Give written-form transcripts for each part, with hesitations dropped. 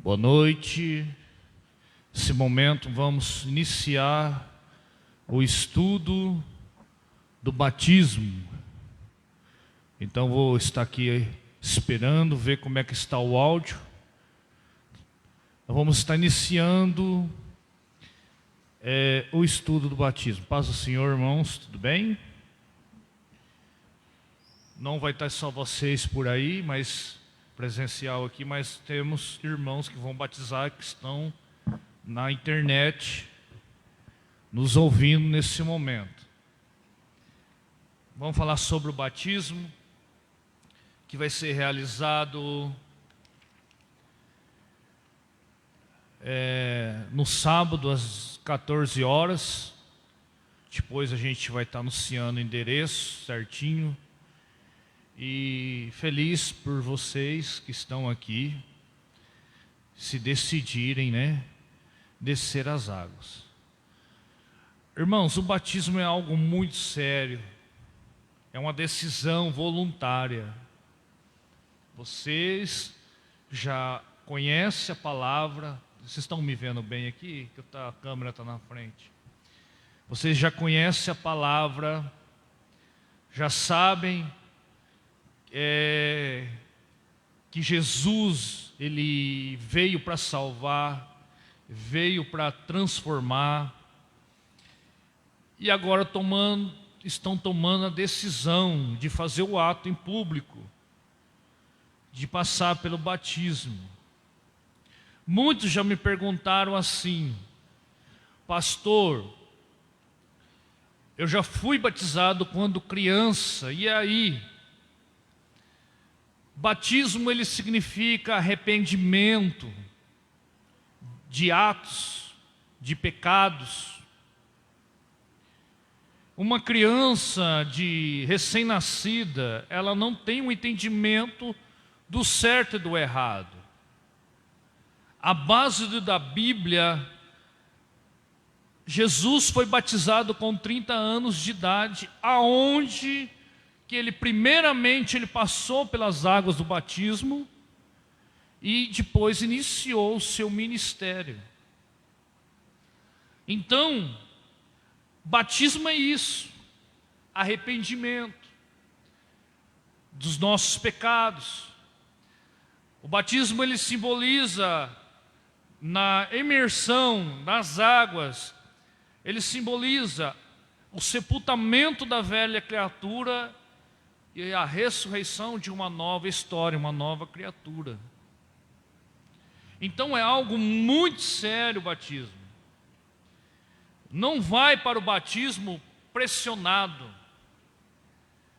Boa noite. Nesse momento vamos iniciar o estudo do batismo. Então vou estar aqui esperando ver como é que está o áudio. Nós vamos estar iniciando o estudo do batismo. Paz do Senhor, irmãos, tudo bem? Não vai estar só vocês por aí, mas presencial aqui, mas temos irmãos que vão batizar, que estão na internet, nos ouvindo nesse momento. Vamos falar sobre o batismo, que vai ser realizado no sábado às 14 horas. Depois a gente vai estar anunciando o endereço certinho. E feliz por vocês que estão aqui, se decidirem, descer as águas. Irmãos, o batismo é algo muito sério. É uma decisão voluntária. Vocês já conhecem a palavra. Vocês estão me vendo bem aqui? Que a câmera está na frente. Vocês já conhecem a palavra, já sabem que Jesus, Ele veio para salvar, veio para transformar, e agora estão tomando a decisão de fazer o ato em público, de passar pelo batismo. Muitos já me perguntaram assim: pastor, eu já fui batizado quando criança, e aí? Batismo, ele significa arrependimento de atos, de pecados. Uma criança de recém-nascida, ela não tem um entendimento do certo e do errado. A base da Bíblia, Jesus foi batizado com 30 anos de idade, aonde que ele primeiramente passou pelas águas do batismo e depois iniciou o seu ministério. Então, batismo é isso, arrependimento dos nossos pecados. O batismo, ele simboliza, na imersão nas águas, ele simboliza o sepultamento da velha criatura e a ressurreição de uma nova história, uma nova criatura. Então é algo muito sério o batismo. Não vai para o batismo pressionado.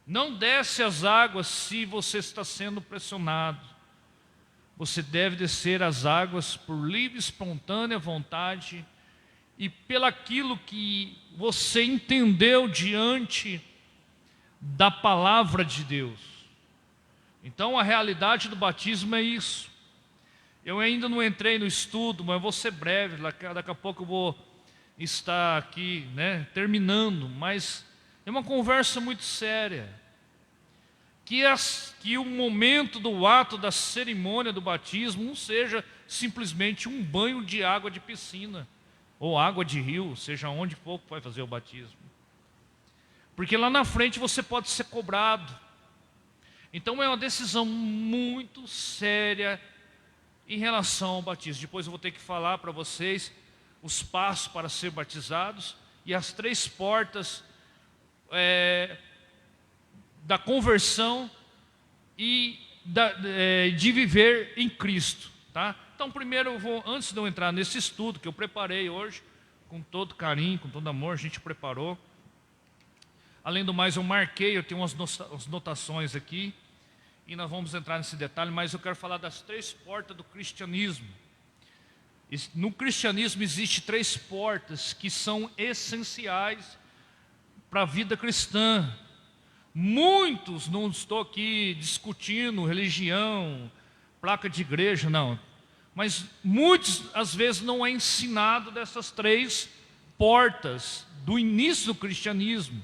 Não desce as águas se você está sendo pressionado. Você deve descer as águas por livre, espontânea vontade e pelaquilo que você entendeu diante da palavra de Deus. Então a realidade do batismo é isso. Eu ainda não entrei no estudo, mas vou ser breve, daqui a pouco eu vou estar aqui, terminando, mas é uma conversa muito séria. Que o momento do ato da cerimônia do batismo não seja simplesmente um banho de água de piscina, ou água de rio, seja onde for que vai fazer o batismo. Porque lá na frente você pode ser cobrado. Então é uma decisão muito séria em relação ao batismo. Depois eu vou ter que falar para vocês os passos para ser batizados e as 3 portas da conversão e de viver em Cristo, tá? Então primeiro antes de eu entrar nesse estudo que eu preparei hoje, com todo carinho, com todo amor, a gente preparou. Além do mais, eu tenho umas notações aqui, e nós vamos entrar nesse detalhe, mas eu quero falar das 3 portas do cristianismo. No cristianismo existem 3 portas que são essenciais para a vida cristã. Muitos, não estou aqui discutindo religião, placa de igreja, não. Mas muitos, às vezes, não é ensinado dessas 3 portas do início do cristianismo.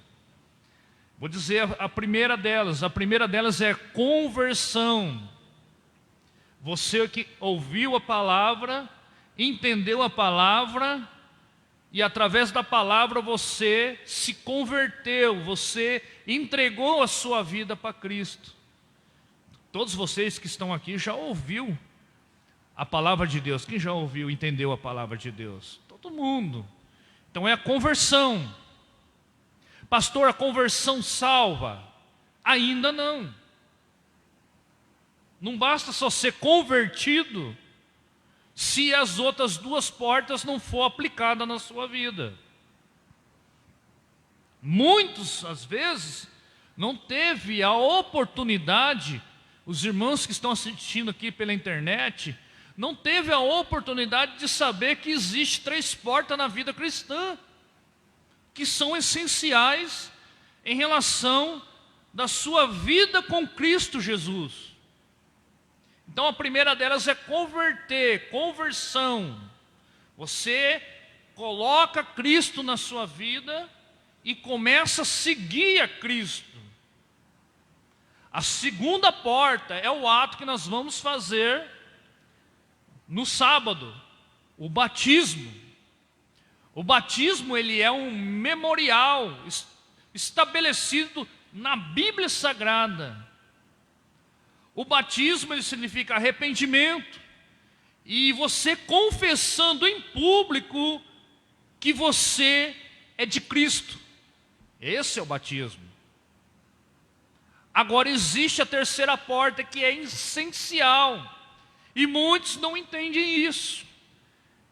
Vou dizer a primeira delas. A primeira delas é conversão. Você que ouviu a palavra, entendeu a palavra, e através da palavra você se converteu, você entregou a sua vida para Cristo. Todos vocês que estão aqui já ouviu a palavra de Deus. Quem já ouviu, entendeu a palavra de Deus? Todo mundo. Então é a conversão. Pastor, a conversão salva? Ainda não. Não basta só ser convertido se as outras duas portas não for aplicadas na sua vida. Muitos, às vezes, não teve a oportunidade, os irmãos que estão assistindo aqui pela internet, não teve a oportunidade de saber que existe 3 portas na vida cristã, que são essenciais em relação da sua vida com Cristo Jesus. Então a primeira delas é converter, conversão. Você coloca Cristo na sua vida e começa a seguir a Cristo. A segunda porta é o ato que nós vamos fazer no sábado, o batismo. O batismo, ele é um memorial estabelecido na Bíblia Sagrada. O batismo, ele significa arrependimento, e você confessando em público que você é de Cristo. Esse é o batismo. Agora existe a terceira porta, que é essencial, e muitos não entendem isso,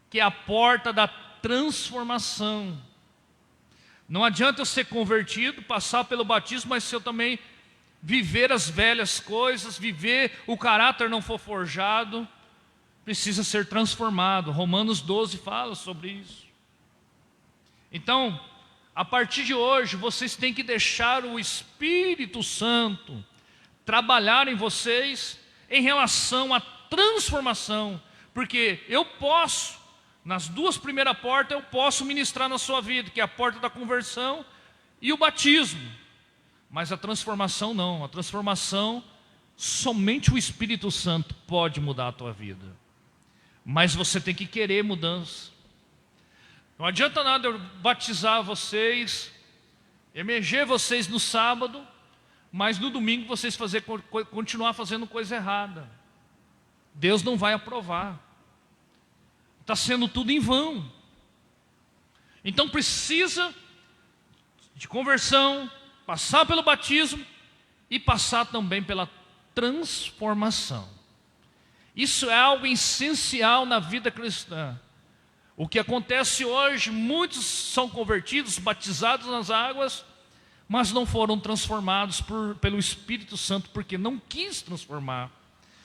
que é a porta da transformação. Não adianta eu ser convertido, passar pelo batismo, mas se eu também viver as velhas coisas, viver o caráter não for forjado, precisa ser transformado. Romanos 12 fala sobre isso. Então, a partir de hoje, vocês têm que deixar o Espírito Santo trabalhar em vocês em relação à transformação, porque eu posso, nas 2 primeiras portas, eu posso ministrar na sua vida, que é a porta da conversão e o batismo. Mas a transformação não. A transformação, somente o Espírito Santo pode mudar a tua vida. Mas você tem que querer mudança. Não adianta nada eu batizar vocês, emerger vocês no sábado, mas no domingo vocês continuar fazendo coisa errada. Deus não vai aprovar. Está sendo tudo em vão. Então precisa de conversão, passar pelo batismo e passar também pela transformação. Isso é algo essencial na vida cristã. O que acontece hoje, muitos são convertidos, batizados nas águas, mas não foram transformados pelo Espírito Santo, porque não quis transformar.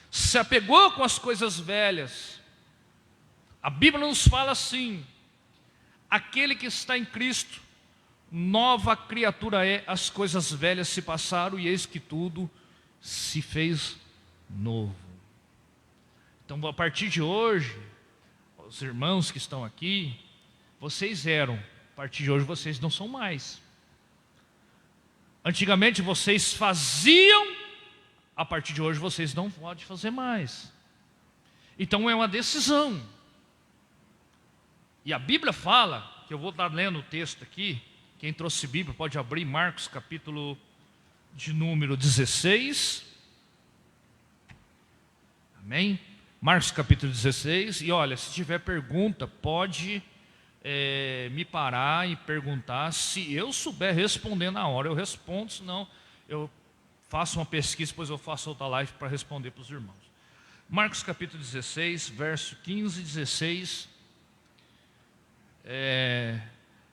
Se apegou com as coisas velhas. A Bíblia nos fala assim: aquele que está em Cristo, nova criatura é, as coisas velhas se passaram e eis que tudo se fez novo. Então, a partir de hoje, os irmãos que estão aqui, vocês eram, a partir de hoje vocês não são mais. Antigamente vocês faziam, a partir de hoje vocês não podem fazer mais. Então é uma decisão. E a Bíblia fala, que eu vou estar lendo o texto aqui, quem trouxe Bíblia pode abrir Marcos capítulo de número 16. Amém? Marcos capítulo 16. E olha, se tiver pergunta, pode me parar e perguntar. Se eu souber responder na hora, eu respondo. Senão eu faço uma pesquisa, depois eu faço outra live para responder para os irmãos. Marcos capítulo 16, verso 15 e 16.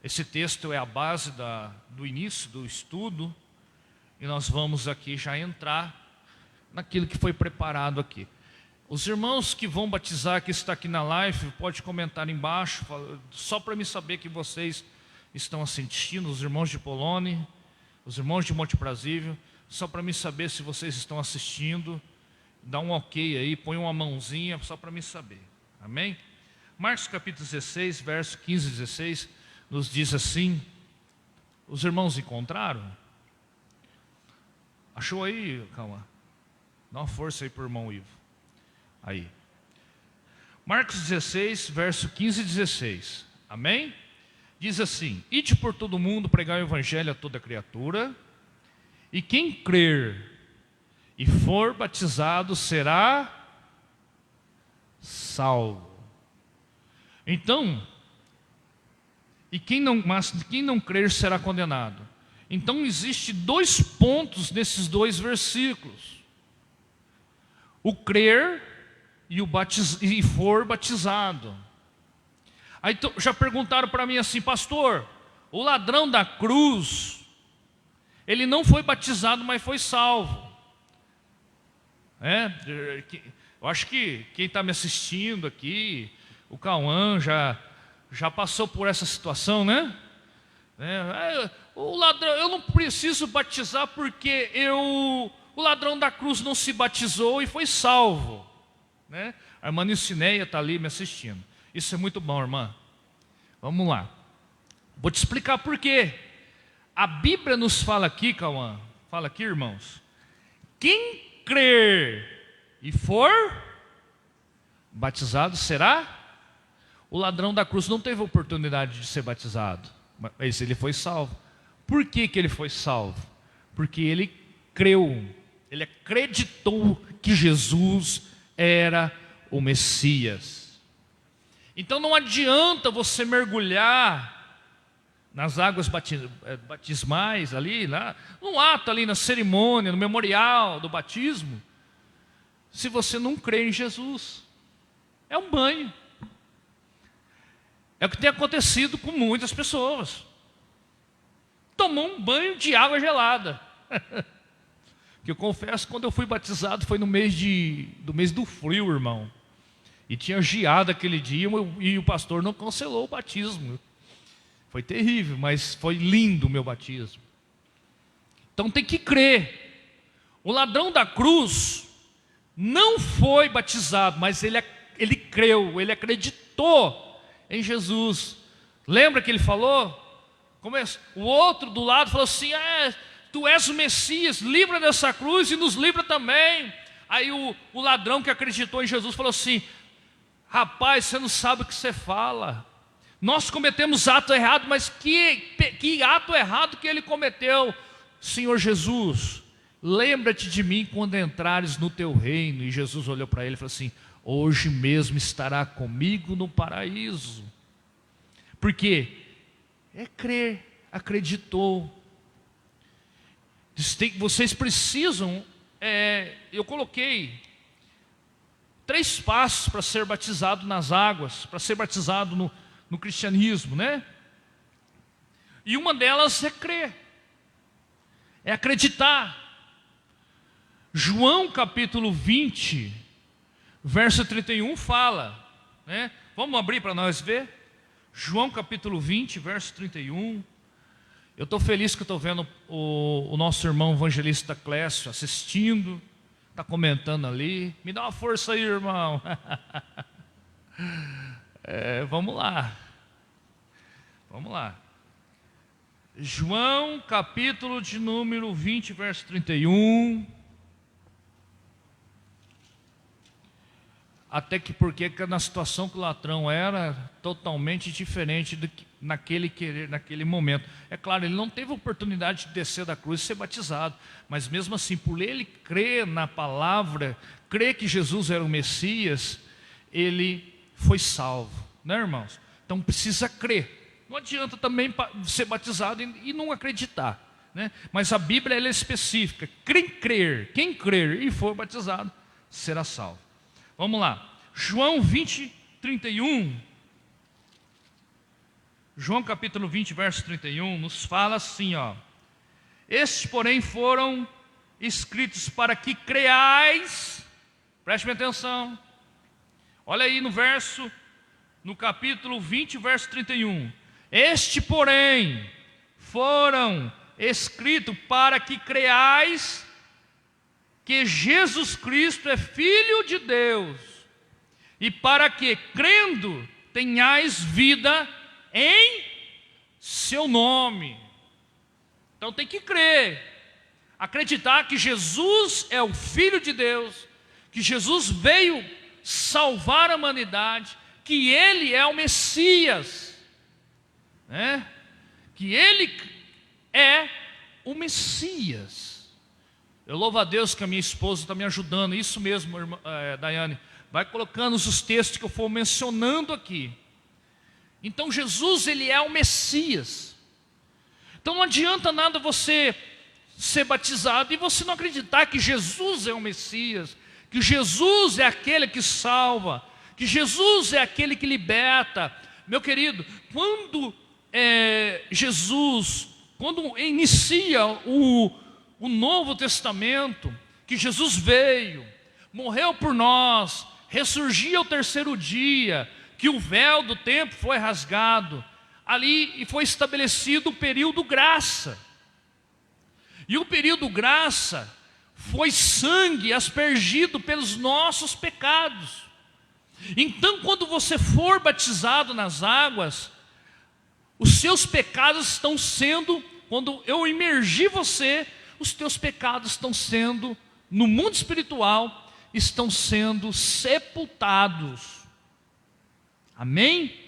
Esse texto é a base do início do estudo, e nós vamos aqui já entrar naquilo que foi preparado aqui. Os irmãos que vão batizar, que está aqui na live, pode comentar embaixo, só para me saber que vocês estão assistindo, os irmãos de Polônia, os irmãos de Monte Prazível, só para me saber se vocês estão assistindo, dá um ok aí, põe uma mãozinha, só para me saber, amém? Marcos capítulo 16, verso 15 e 16, nos diz assim, os irmãos encontraram? Achou aí? Calma, dá uma força aí para o irmão Ivo. aí. Marcos 16, verso 15 e 16. Amém? Diz assim: ide por todo mundo, pregar o evangelho a toda criatura, e quem crer e for batizado será salvo. Então, mas quem não crer será condenado. Então existe 2 pontos nesses 2 versículos: o crer e for batizado. Aí já perguntaram para mim assim: pastor, o ladrão da cruz, ele não foi batizado, mas foi salvo. Eu acho que quem está me assistindo aqui, o Cauã já passou por essa situação, né? O ladrão, eu não preciso batizar porque o ladrão da cruz não se batizou e foi salvo, né? A irmã Nilcineia está ali me assistindo. Isso é muito bom, irmã. Vamos lá. Vou te explicar por quê. A Bíblia nos fala aqui, Cauã, fala aqui, irmãos: quem crer e for batizado será. O ladrão da cruz não teve oportunidade de ser batizado, mas ele foi salvo. Por que ele foi salvo? Porque ele creu, ele acreditou que Jesus era o Messias. Então não adianta você mergulhar nas águas batismais ali, lá, no ato ali, na cerimônia, no memorial do batismo, se você não crê em Jesus. É um banho. É o que tem acontecido com muitas pessoas. Tomou um banho de água gelada. Que eu confesso, quando eu fui batizado foi no mês do frio, irmão. E tinha geado aquele dia e o pastor não cancelou o batismo. Foi terrível, mas foi lindo o meu batismo. Então tem que crer. O ladrão da cruz não foi batizado, mas ele creu, ele acreditou em Jesus. Lembra que ele falou? O outro do lado falou assim: tu és o Messias, livra dessa cruz e nos livra também. Aí o ladrão que acreditou em Jesus falou assim: rapaz, você não sabe o que você fala. Nós cometemos ato errado, mas que ato errado que ele cometeu? Senhor Jesus, lembra-te de mim quando entrares no teu reino. E Jesus olhou para ele e falou assim: hoje mesmo estará comigo no paraíso. Por quê? É crer, acreditou. Vocês precisam, eu coloquei 3 passos para ser batizado nas águas, para ser batizado no cristianismo, né? E uma delas é crer, é acreditar. João capítulo 20, verso 31 fala, né? Vamos abrir para nós ver? João capítulo 20, verso 31. Eu estou feliz que estou vendo o nosso irmão evangelista Clécio assistindo, está comentando ali. Me dá uma força aí, irmão. Vamos lá. Vamos lá. João capítulo de número 20, verso 31. Até que porque na situação que o ladrão era totalmente diferente do que naquele momento. É claro, ele não teve oportunidade de descer da cruz e ser batizado, mas mesmo assim, por ele crer na palavra, crer que Jesus era o Messias, ele foi salvo, né, irmãos? Então precisa crer. Não adianta também ser batizado e não acreditar, né? Mas a Bíblia ela é específica. Quem crer e for batizado será salvo. Vamos lá, João 20, 31. João capítulo 20, verso 31, nos fala assim, ó: estes, porém, foram escritos para que creais. Preste atenção. Olha aí no capítulo 20, verso 31. Este, porém, foram escritos para que creais que Jesus Cristo é Filho de Deus, e para que, crendo, tenhais vida em seu nome. Então tem que crer, acreditar que Jesus é o Filho de Deus, que Jesus veio salvar a humanidade, que Ele é o Messias, né? Que Ele é o Messias. Eu louvo a Deus que a minha esposa está me ajudando, isso mesmo, Daiane, vai colocando os textos que eu for mencionando aqui. Então Jesus, Ele é o Messias. Então não adianta nada você ser batizado e você não acreditar que Jesus é o Messias, que Jesus é aquele que salva, que Jesus é aquele que liberta. Meu querido, quando quando inicia o Novo Testamento, que Jesus veio, morreu por nós, ressurgiu ao terceiro dia, que o véu do templo foi rasgado, ali e foi estabelecido o período graça. E o período graça foi sangue aspergido pelos nossos pecados. Então, quando você for batizado nas águas, os seus pecados estão sendo, quando eu imergir você, os teus pecados estão sendo, no mundo espiritual, estão sendo sepultados. Amém?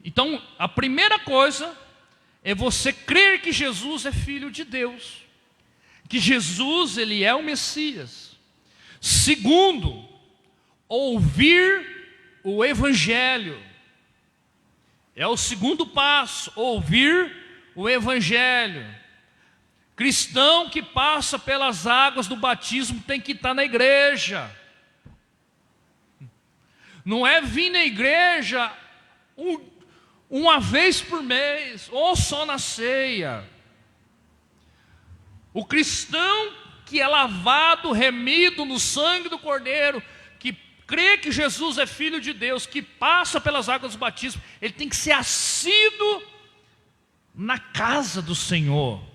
Então, a primeira coisa é você crer que Jesus é Filho de Deus, que Jesus, Ele é o Messias. Segundo, ouvir o Evangelho. É o segundo passo, ouvir o Evangelho. Cristão que passa pelas águas do batismo tem que estar na igreja. Não é vir na igreja uma vez por mês, ou só na ceia. O cristão que é lavado, remido no sangue do Cordeiro, que crê que Jesus é Filho de Deus, que passa pelas águas do batismo, ele tem que ser assíduo na casa do Senhor.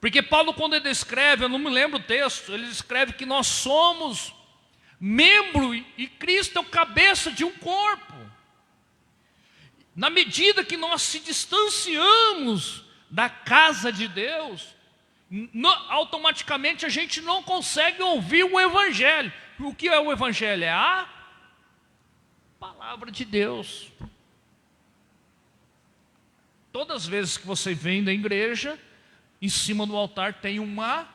Porque Paulo, quando ele descreve, eu não me lembro o texto, ele descreve que nós somos membro e Cristo é o cabeça de um corpo. Na medida que nós se distanciamos da casa de Deus, automaticamente a gente não consegue ouvir o Evangelho. O que é o Evangelho? É a palavra de Deus. Todas as vezes que você vem da igreja, em cima do altar tem uma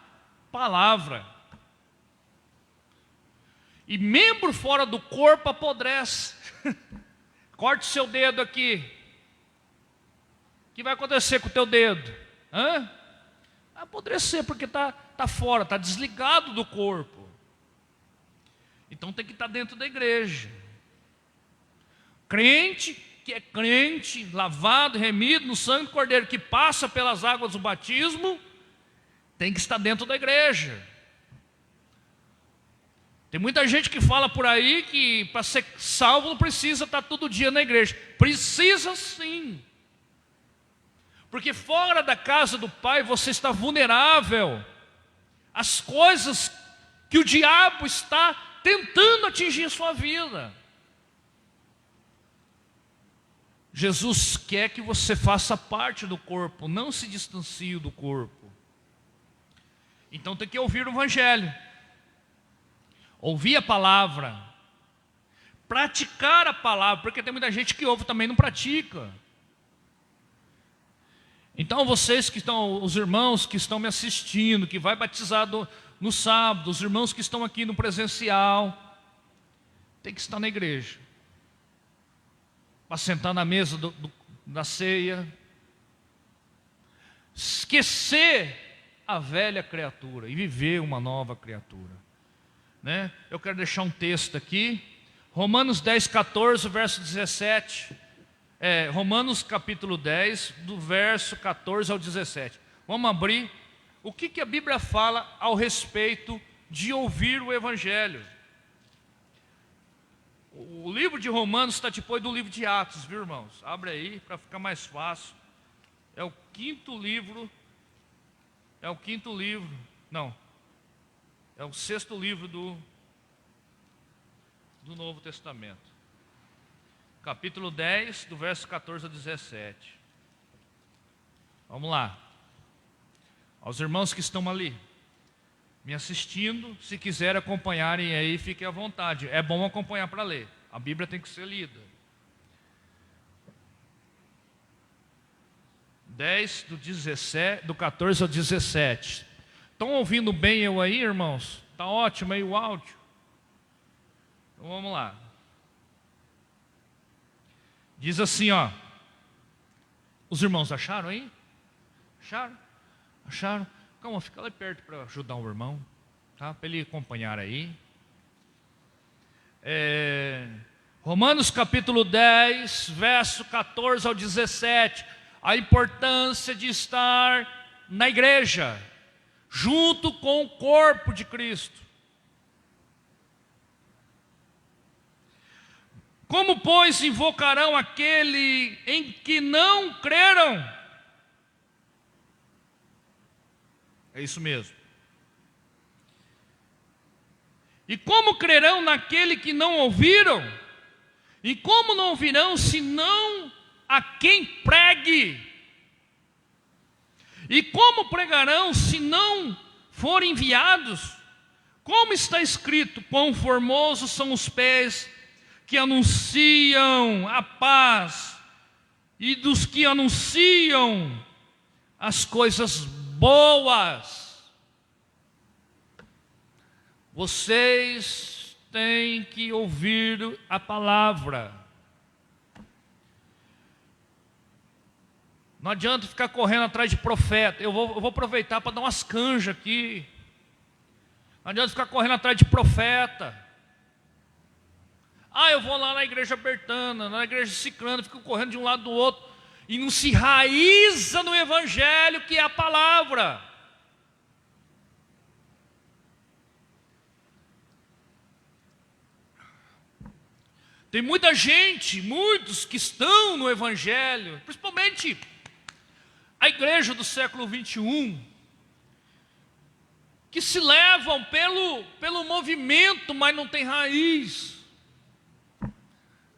palavra. E membro fora do corpo apodrece. Corte seu dedo aqui. O que vai acontecer com o teu dedo? Vai apodrecer porque está fora, está desligado do corpo. Então tem que estar dentro da igreja. Crente que é crente, lavado, remido no sangue do Cordeiro, que passa pelas águas do batismo, tem que estar dentro da igreja. Tem muita gente que fala por aí que para ser salvo não precisa estar todo dia na igreja. Precisa sim. Porque fora da casa do Pai você está vulnerável às coisas que o diabo está tentando atingir a sua vida. Jesus quer que você faça parte do corpo, não se distancie do corpo. Então tem que ouvir o Evangelho, ouvir a palavra, praticar a palavra, porque tem muita gente que ouve também e não pratica. Então vocês que estão, os irmãos que estão me assistindo, que vai batizado no sábado, os irmãos que estão aqui no presencial, tem que estar na igreja, para sentar na mesa da ceia, esquecer a velha criatura e viver uma nova criatura, né? Eu quero deixar um texto aqui, Romanos 10, 14, verso 17, Romanos capítulo 10, do verso 14 ao 17. Vamos abrir. O que a Bíblia fala ao respeito de ouvir o Evangelho? O livro de Romanos está depois do livro de Atos, viu, irmãos? Abre aí para ficar mais fácil. É o quinto livro, não, é o sexto livro do Novo Testamento. Capítulo 10, do verso 14 a 17. Vamos lá. Aos irmãos que estão ali. me assistindo, se quiser acompanharem aí, fiquem à vontade. É bom acompanhar para ler. A Bíblia tem que ser lida. 10 do 14 ao 17. Estão ouvindo bem eu aí, irmãos? Está ótimo aí o áudio? Então vamos lá. Diz assim, ó. Os irmãos acharam aí? Acharam? Acharam? Calma, fica lá perto para ajudar o irmão, tá? Para ele acompanhar aí. Romanos capítulo 10, verso 14 ao 17. A importância de estar na igreja, junto com o corpo de Cristo. Como, pois, invocarão aquele em que não creram? É isso mesmo. E como crerão naquele que não ouviram? E como não ouvirão, senão a quem pregue? E como pregarão, se não forem enviados? Como está escrito, quão formosos são os pés que anunciam a paz, e dos que anunciam as coisas boas. Vocês têm que ouvir a palavra. Não adianta ficar correndo atrás de profeta. Eu vou aproveitar para dar umas canjas aqui. Não adianta ficar correndo atrás de profeta. Eu vou lá na igreja Bertana, na igreja Ciclana, fico correndo de um lado do outro. E não se raiza no evangelho, que é a palavra. Tem muita gente, muitos que estão no evangelho, principalmente a igreja do século 21, que se levam pelo movimento, mas não tem raiz.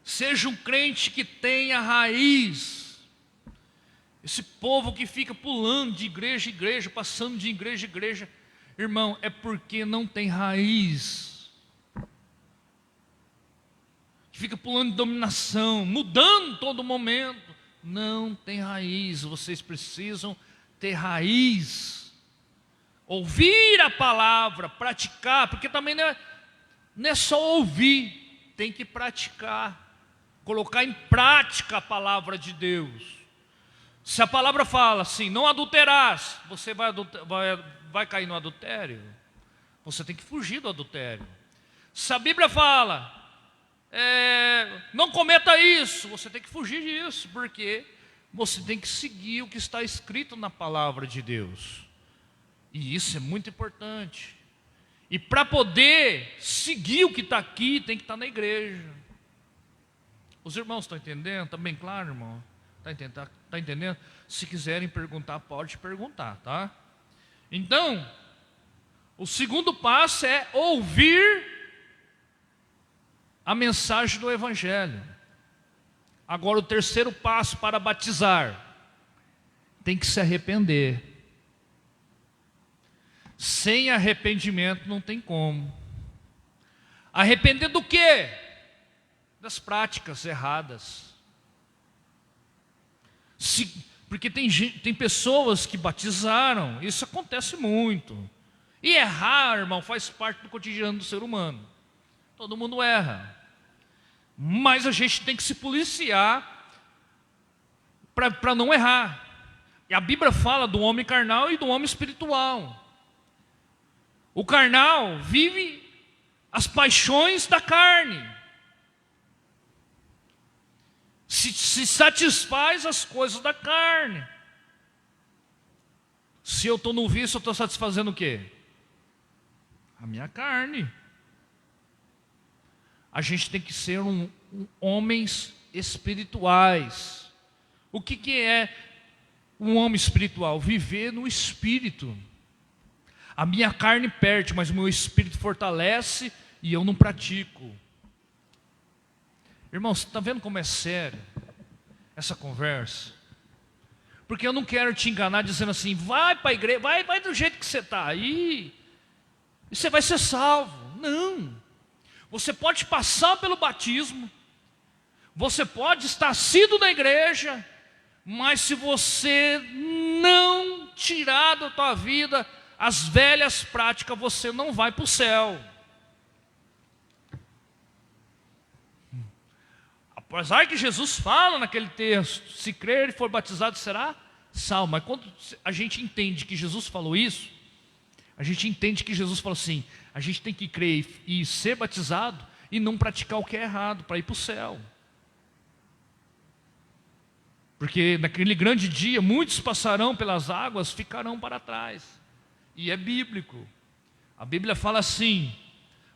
Seja um crente que tenha raiz. Esse povo que fica pulando de igreja em igreja, passando de igreja em igreja, irmão, é porque não tem raiz. Fica pulando de dominação, mudando todo momento. Não tem raiz. Vocês precisam ter raiz. Ouvir a palavra, praticar, porque também não é só ouvir, tem que praticar. Colocar em prática a palavra de Deus. Se a palavra fala assim, não adulterarás, você vai cair no adultério. Você tem que fugir do adultério. Se a Bíblia fala, não cometa isso, você tem que fugir disso, porque você tem que seguir o que está escrito na palavra de Deus. E isso é muito importante. E para poder seguir o que está aqui, tem que estar na igreja. Os irmãos estão entendendo? Está bem claro, irmão? Está entendendo? Se quiserem perguntar, pode perguntar, tá? Então, o segundo passo é ouvir a mensagem do evangelho. Agora o terceiro passo para batizar, tem que se arrepender. Sem arrependimento não tem como. Arrepender do quê? Das práticas erradas. Porque tem pessoas que batizaram, isso acontece muito. E errar, irmão, faz parte do cotidiano do ser humano. Todo mundo erra. Mas a gente tem que se policiar para não errar. E a Bíblia fala do homem carnal e do homem espiritual. O carnal vive as paixões da carne. Se satisfaz as coisas da carne. Se eu estou no vício, eu estou satisfazendo o quê? A minha carne. A gente tem que ser homens espirituais. O que é um homem espiritual? Viver no espírito. A minha carne perde, mas o meu espírito fortalece e eu não pratico. Irmãos, está vendo como é sério essa conversa? Porque eu não quero te enganar dizendo assim, vai para a igreja, vai do jeito que você está aí. e você vai ser salvo. Não. Você pode passar pelo batismo, você pode estar assíduo na igreja, mas se você não tirar da tua vida as velhas práticas, você não vai para o céu. Apesar que Jesus fala naquele texto, se crer e for batizado será salvo. Mas quando a gente entende que Jesus falou isso, a gente entende que Jesus falou assim, a gente tem que crer e ser batizado e não praticar o que é errado para ir para o céu. Porque naquele grande dia, muitos passarão pelas águas, ficarão para trás. E é bíblico. A Bíblia fala assim,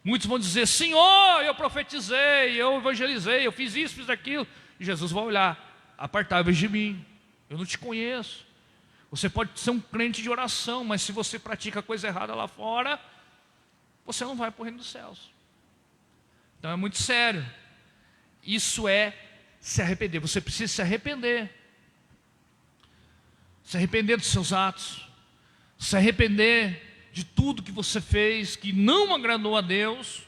muitos vão dizer, Senhor, eu profetizei, eu evangelizei, eu fiz isso, fiz aquilo. E Jesus vai olhar, apartai-vos de mim, eu não te conheço. Você pode ser um crente de oração, mas se você pratica coisa errada lá fora, você não vai para o reino dos céus. Então é muito sério. Isso é se arrepender. Você precisa se arrepender. Se arrepender dos seus atos. Se arrepender de tudo que você fez, que não agradou a Deus.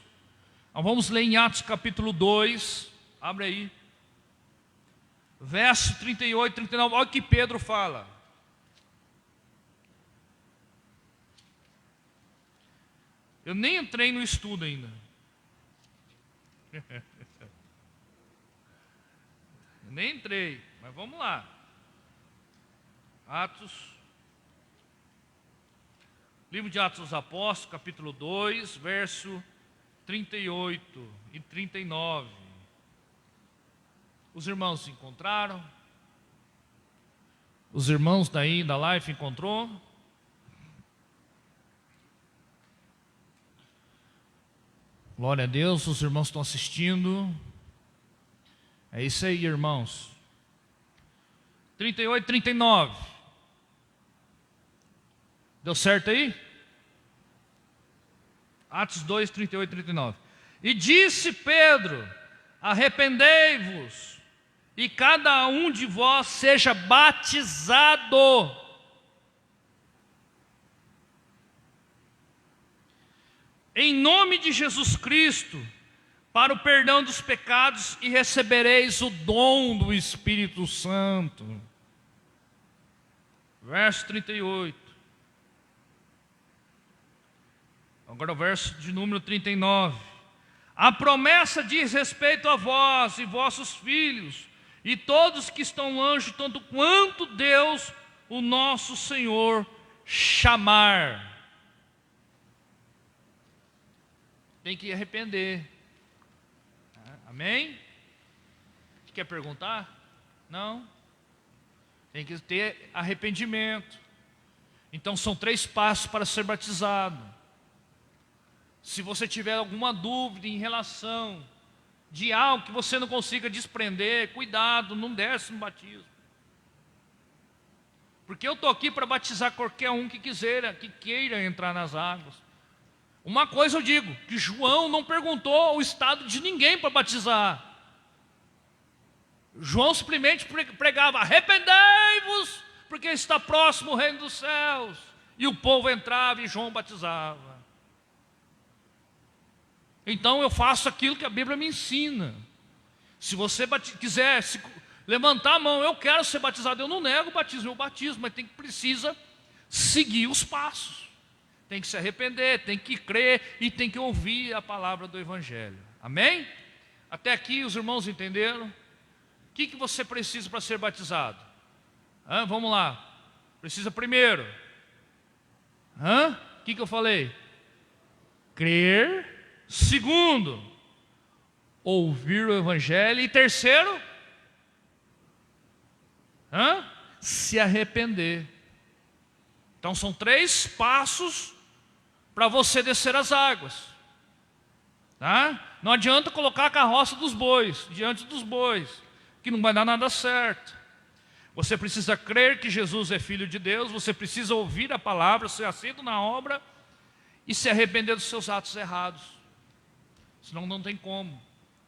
Então, vamos ler em Atos capítulo 2. Abre aí. Verso 38 e 39. Olha o que Pedro fala. Eu nem entrei no estudo ainda. Eu nem entrei, mas vamos lá. Livro de Atos dos Apóstolos, capítulo 2, verso 38 e 39. Os irmãos se encontraram? Os irmãos daí da Life encontrou? Glória a Deus, os irmãos estão assistindo. É isso aí, irmãos. 38 e 39. Deu certo aí? Atos 2, 38 e 39. E disse Pedro, arrependei-vos, e cada um de vós seja batizado em nome de Jesus Cristo, para o perdão dos pecados, e recebereis o dom do Espírito Santo. Verso 38. Agora o verso de número 39. A promessa diz respeito a vós e vossos filhos, e todos que estão longe, tanto quanto Deus, o nosso Senhor, chamar. Tem que arrepender. Amém? Quer perguntar? Não? Tem que ter arrependimento. Então são 3 passos para ser batizado. Se você tiver alguma dúvida em relação de algo que você não consiga desprender, cuidado, não desce no batismo. Porque eu estou aqui para batizar qualquer um que queira entrar nas águas. Uma coisa eu digo, que João não perguntou o estado de ninguém para batizar. João simplesmente pregava, arrependei-vos, porque está próximo o reino dos céus. E o povo entrava e João batizava. Então eu faço aquilo que a Bíblia me ensina. Se você quiser levantar a mão, eu quero ser batizado, eu não nego o batismo, eu batizo, mas precisa seguir os passos. Tem que se arrepender, tem que crer e tem que ouvir a palavra do Evangelho. Amém? Até aqui os irmãos entenderam? O que você precisa para ser batizado? Vamos lá. Precisa primeiro. O que eu falei? Crer. Segundo, ouvir o Evangelho. E terceiro, se arrepender. Então são 3 passos para você descer as águas. Tá? Não adianta colocar a carroça dos bois diante dos bois, que não vai dar nada certo. Você precisa crer que Jesus é Filho de Deus, você precisa ouvir a palavra, ser assíduo na obra e se arrepender dos seus atos errados. Senão não tem como,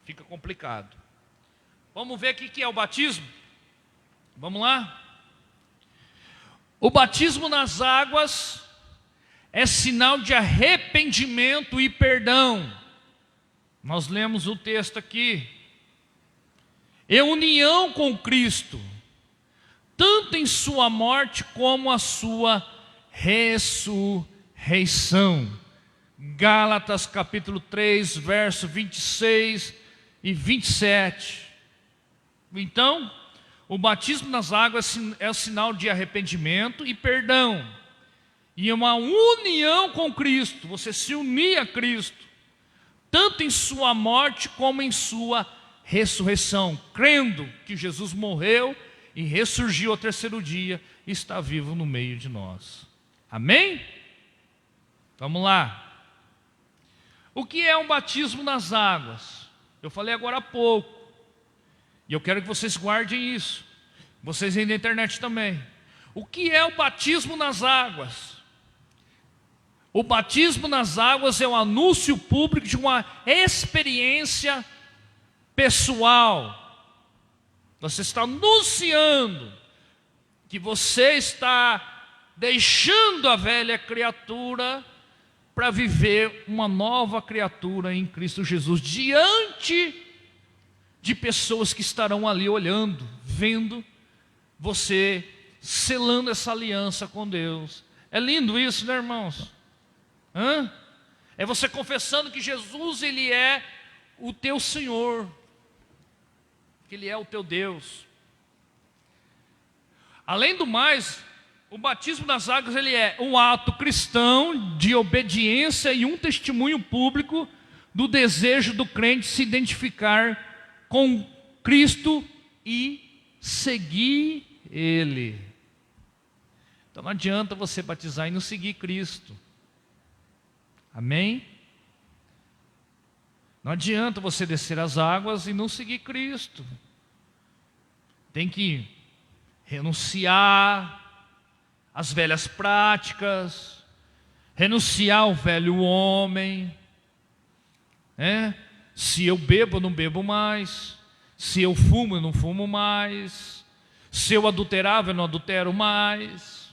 fica complicado. Vamos ver o que é o batismo? Vamos lá? O batismo nas águas é sinal de arrependimento e perdão. Nós lemos o texto aqui. É união com Cristo, tanto em sua morte como a sua ressurreição. Gálatas capítulo 3, verso 26 e 27. Então, o batismo nas águas é o sinal de arrependimento e perdão. E é uma união com Cristo, você se unir a Cristo, tanto em sua morte como em sua ressurreição, crendo que Jesus morreu e ressurgiu ao terceiro dia e está vivo no meio de nós. Amém? Vamos lá. O que é um batismo nas águas? Eu falei agora há pouco, e eu quero que vocês guardem isso, vocês aí na internet também. O que é o batismo nas águas? O batismo nas águas é o anúncio público de uma experiência pessoal. Você está anunciando que você está deixando a velha criatura para viver uma nova criatura em Cristo Jesus, diante de pessoas que estarão ali olhando, vendo você selando essa aliança com Deus. É lindo isso, né, irmãos? É você confessando que Jesus, Ele é o teu Senhor, que Ele é o teu Deus. Além do mais, o batismo nas águas, ele é um ato cristão de obediência e um testemunho público do desejo do crente se identificar com Cristo e seguir Ele. Então não adianta você batizar e não seguir Cristo. Amém? Não adianta você descer as águas e não seguir Cristo. Tem que renunciar às velhas práticas, renunciar ao velho homem. Se eu bebo, eu não bebo mais. Se eu fumo, eu não fumo mais. Se eu adulterava, eu não adultero mais.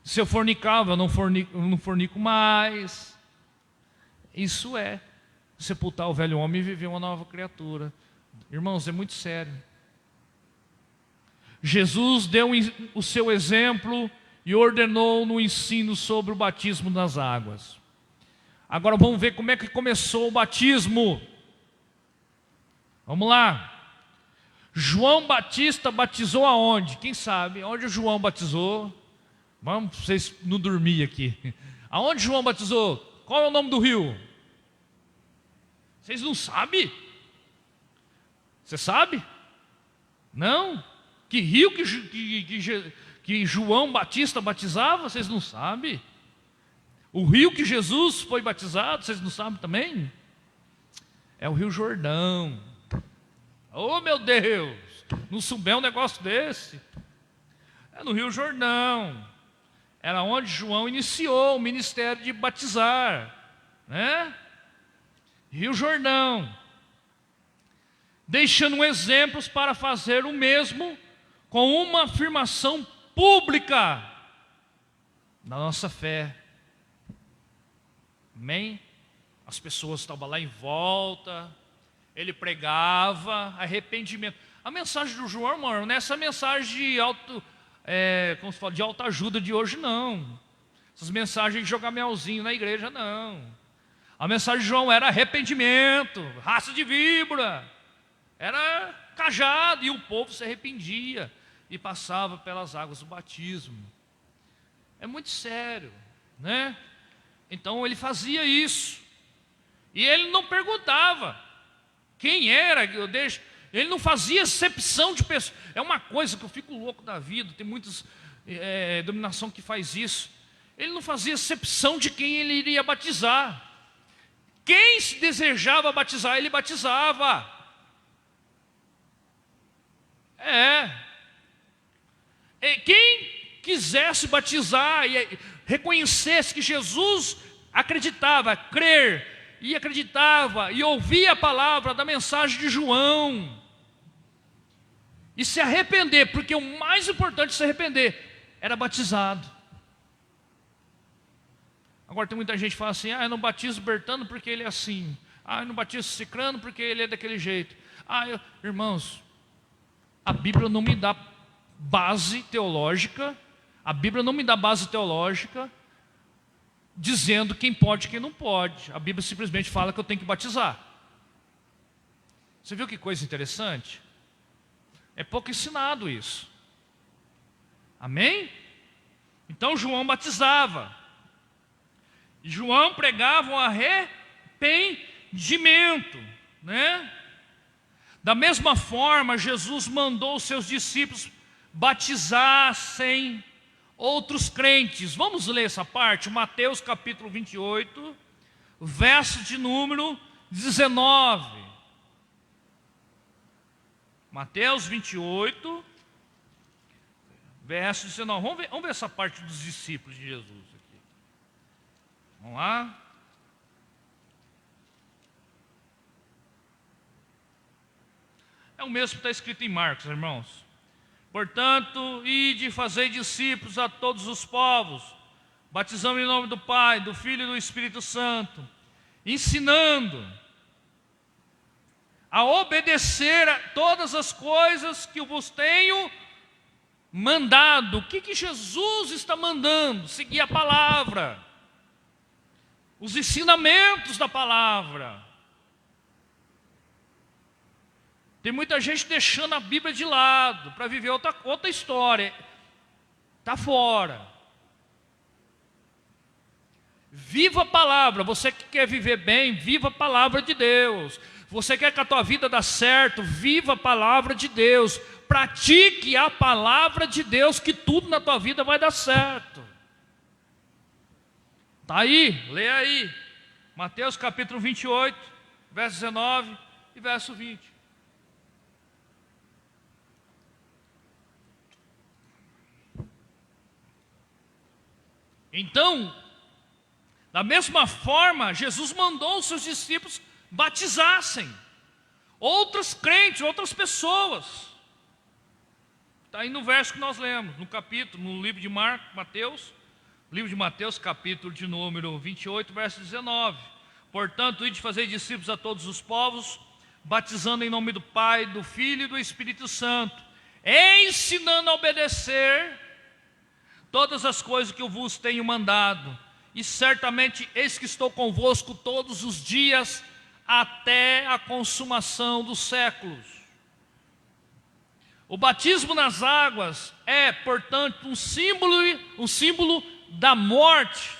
Se eu fornicava, eu não fornico mais. Isso é sepultar o velho homem e viver uma nova criatura. Irmãos, é muito sério. Jesus deu o seu exemplo e ordenou no ensino sobre o batismo nas águas. Agora vamos ver como é que começou o batismo. Vamos lá. João Batista batizou aonde? Quem sabe? Onde João batizou? Vamos, para vocês não dormir aqui. Aonde João batizou? Qual é o nome do rio? Vocês não sabem? Você sabe? Não? Que rio que João Batista batizava? Vocês não sabem? O rio que Jesus foi batizado, vocês não sabem também? É o Rio Jordão. Oh, meu Deus! Não souber um negócio desse. É no Rio Jordão. Era onde João iniciou o ministério de batizar, né? Rio Jordão, deixando exemplos para fazer o mesmo com uma afirmação pública da nossa fé. Amém? As pessoas estavam lá em volta, ele pregava arrependimento. A mensagem do João, irmão, não é essa mensagem de como se fala, de autoajuda de hoje, não. Essas mensagens de jogar melzinho na igreja, não. A mensagem de João era arrependimento, raça de víbora, era cajado, e o povo se arrependia e passava pelas águas do batismo. É muito sério, né? Então ele fazia isso, e ele não perguntava quem era, ele não fazia acepção de pessoas. É uma coisa que eu fico louco da vida, tem muitas denominação que faz isso. Ele não fazia acepção de quem ele iria batizar. Quem se desejava batizar, ele batizava. E quem quisesse batizar e reconhecesse que Jesus acreditava, crer, e acreditava, e ouvia a palavra da mensagem de João, e se arrepender, porque o mais importante de se arrepender era batizado. Agora tem muita gente que fala assim, eu não batizo Bertano porque ele é assim. Eu não batizo Cicrano porque ele é daquele jeito. Irmãos, a Bíblia não me dá base teológica, dizendo quem pode e quem não pode. A Bíblia simplesmente fala que eu tenho que batizar. Você viu que coisa interessante? É pouco ensinado isso. Amém? Então João batizava. E João pregava um arrependimento, né? Da mesma forma, Jesus mandou os seus discípulos batizassem outros crentes. Vamos ler essa parte, Mateus capítulo 28, verso de número 19. Mateus 28, verso 19. Vamos ver essa parte dos discípulos de Jesus aqui. Vamos lá. É o mesmo que está escrito em Marcos, irmãos. Portanto, ide e fazei discípulos a todos os povos, batizando em nome do Pai, do Filho e do Espírito Santo, ensinando a obedecer a todas as coisas que eu vos tenho mandado. O que Jesus está mandando? Seguir a palavra, os ensinamentos da palavra. Tem muita gente deixando a Bíblia de lado para viver outra história. Está fora. Viva a palavra. Você que quer viver bem, viva a palavra de Deus. Você quer que a tua vida dê certo, viva a palavra de Deus. Pratique a palavra de Deus, que tudo na tua vida vai dar certo. Está aí, lê aí. Mateus capítulo 28, verso 19 e verso 20. Então, da mesma forma, Jesus mandou os seus discípulos batizassem outros crentes, outras pessoas. Está aí no verso que nós lemos, no capítulo, no livro de Mateus, livro de Mateus, capítulo de número 28, verso 19. Portanto, ide fazer discípulos a todos os povos, batizando em nome do Pai, do Filho e do Espírito Santo, ensinando a obedecer todas as coisas que eu vos tenho mandado, e certamente eis que estou convosco todos os dias, até a consumação dos séculos. O batismo nas águas é, portanto, um símbolo da morte,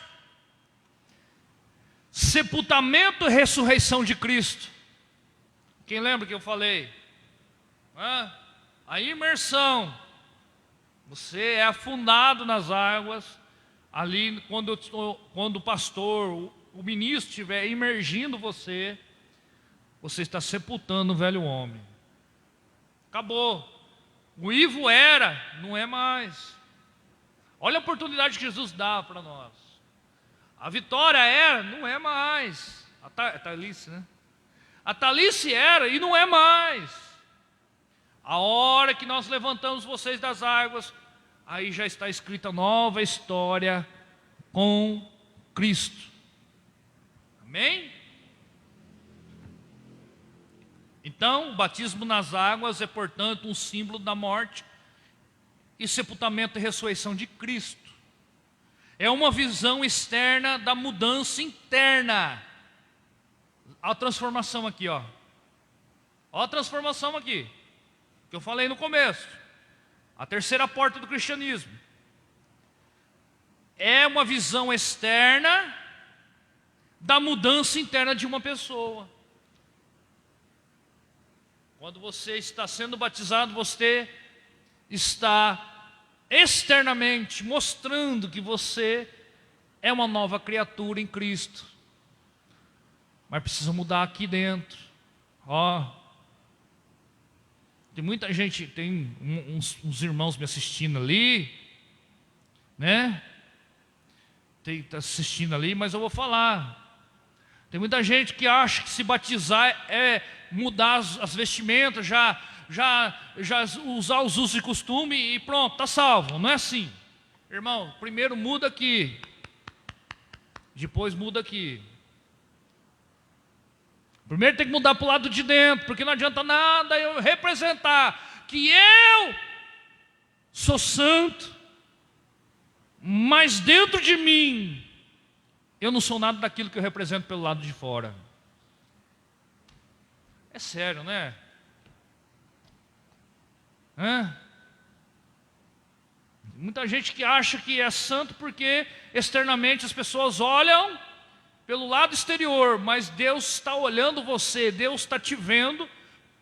sepultamento e ressurreição de Cristo. Quem lembra que eu falei? A imersão. Você é afundado nas águas, ali quando o pastor, o ministro estiver imergindo você, você está sepultando o velho homem. Acabou. O Ivo era, não é mais. Olha a oportunidade que Jesus dá para nós. A Vitória era, não é mais. A Talice, né? A Talice era e não é mais. A hora que nós levantamos vocês das águas, aí já está escrita nova história com Cristo. Amém? Então, o batismo nas águas é, portanto, um símbolo da morte e sepultamento e ressurreição de Cristo. É uma visão externa da mudança interna. Olha a transformação aqui, ó. Olha a transformação aqui, que eu falei no começo. A terceira porta do cristianismo. É uma visão externa da mudança interna de uma pessoa. Quando você está sendo batizado, você está externamente mostrando que você é uma nova criatura em Cristo. Mas precisa mudar aqui dentro. Tem muita gente, tem uns irmãos me assistindo ali, né? Está assistindo ali, mas eu vou falar. Tem muita gente que acha que se batizar é mudar as vestimentas, já usar os usos e costumes e pronto, está salvo. Não é assim. Irmão, primeiro muda aqui. Depois muda aqui. Primeiro tem que mudar para o lado de dentro, porque não adianta nada eu representar que eu sou santo, mas dentro de mim eu não sou nada daquilo que eu represento pelo lado de fora. É sério, né? Muita gente que acha que é santo porque externamente as pessoas olham pelo lado exterior, mas Deus está olhando você, Deus está te vendo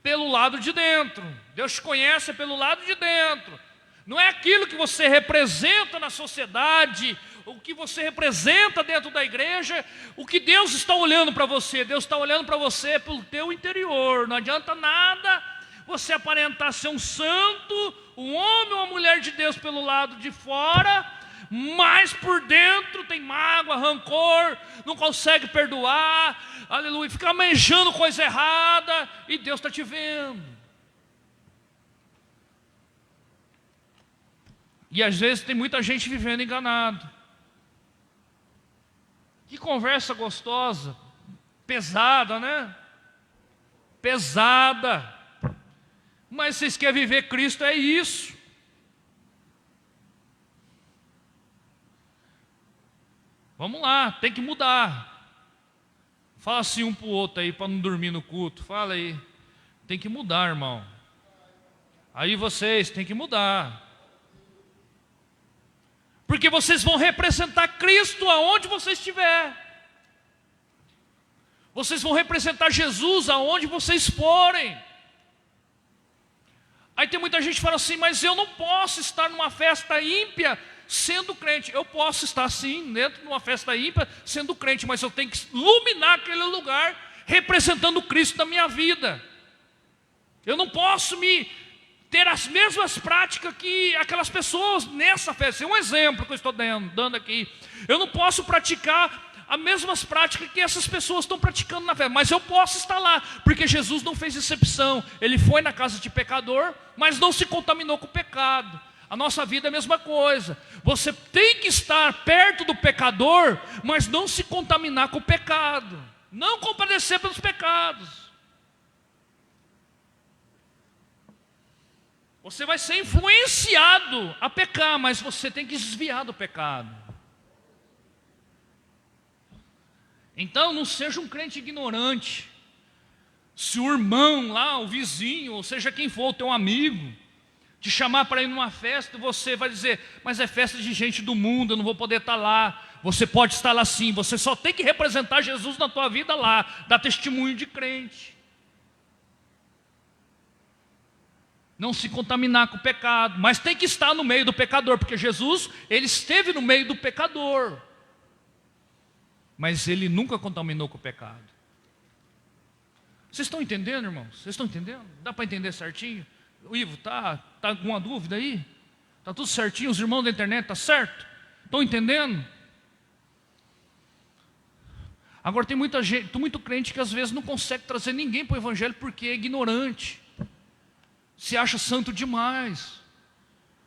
pelo lado de dentro. Deus te conhece pelo lado de dentro. Não é aquilo que você representa na sociedade, o que você representa dentro da igreja, o que Deus está olhando para você. Deus está olhando para você pelo teu interior. Não adianta nada você aparentar ser um santo, um homem ou uma mulher de Deus pelo lado de fora, mas por dentro tem mágoa, rancor, não consegue perdoar, aleluia, fica almejando coisa errada, e Deus está te vendo. E às vezes tem muita gente vivendo enganado. Que conversa gostosa, pesada, né? Pesada. Mas vocês querem viver Cristo, é isso. Vamos lá, tem que mudar. Fala assim um para o outro aí, para não dormir no culto. Fala aí. Tem que mudar, irmão. Aí vocês têm que mudar. Porque vocês vão representar Cristo aonde você estiver. Vocês vão representar Jesus aonde vocês forem. Aí tem muita gente que fala assim, mas eu não posso estar numa festa ímpia sendo crente. Eu posso estar sim, dentro de uma festa ímpia sendo crente, mas eu tenho que iluminar aquele lugar representando Cristo na minha vida. Eu não posso ter as mesmas práticas que aquelas pessoas nessa festa. É um exemplo que eu estou dando aqui. Eu não posso praticar as mesmas práticas que essas pessoas estão praticando na festa, mas eu posso estar lá, porque Jesus não fez exceção. Ele foi na casa de pecador, mas não se contaminou com o pecado. A nossa vida é a mesma coisa. Você tem que estar perto do pecador, mas não se contaminar com o pecado. Não compadecer pelos pecados. Você vai ser influenciado a pecar, mas você tem que desviar do pecado. Então não seja um crente ignorante. Se o irmão lá, o vizinho, ou seja quem for, o teu amigo, te chamar para ir numa festa, você vai dizer, mas é festa de gente do mundo, eu não vou poder estar lá. Você pode estar lá sim, você só tem que representar Jesus na tua vida lá, dar testemunho de crente. Não se contaminar com o pecado, mas tem que estar no meio do pecador, porque Jesus, ele esteve no meio do pecador. Mas ele nunca contaminou com o pecado. Vocês estão entendendo, irmãos? Vocês estão entendendo? Dá para entender certinho? O Ivo, tá com alguma dúvida aí? Está tudo certinho? Os irmãos da internet, tá certo? Estão entendendo? Agora tem muita gente, muito crente que às vezes não consegue trazer ninguém para o evangelho porque é ignorante. Se acha santo demais.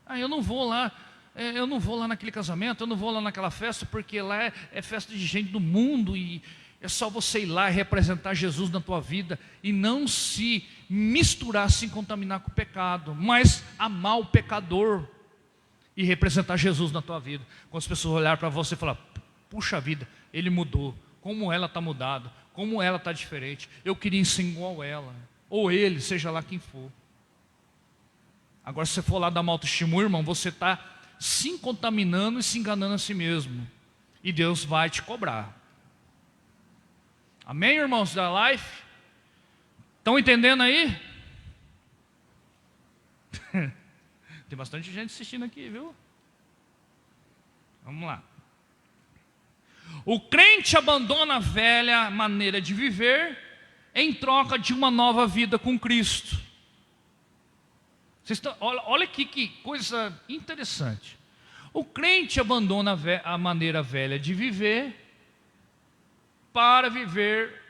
Eu não vou lá. Eu não vou lá naquele casamento, eu não vou lá naquela festa, porque lá é festa de gente do mundo, e é só você ir lá e representar Jesus na tua vida, e não se misturar, se contaminar com o pecado, mas amar o pecador, e representar Jesus na tua vida. Quando as pessoas olharem para você e falar, puxa vida, ele mudou, como ela está mudada, como ela está diferente, eu queria ser igual a ela, ou ele, seja lá quem for. Agora se você for lá dar mau testemunho, irmão, você está se contaminando e se enganando a si mesmo. E Deus vai te cobrar. Amém, irmãos da Life? Estão entendendo aí? Tem bastante gente assistindo aqui, viu? Vamos lá. O crente abandona a velha maneira de viver em troca de uma nova vida com Cristo. Olha aqui que coisa interessante. O crente abandona a maneira velha de viver para viver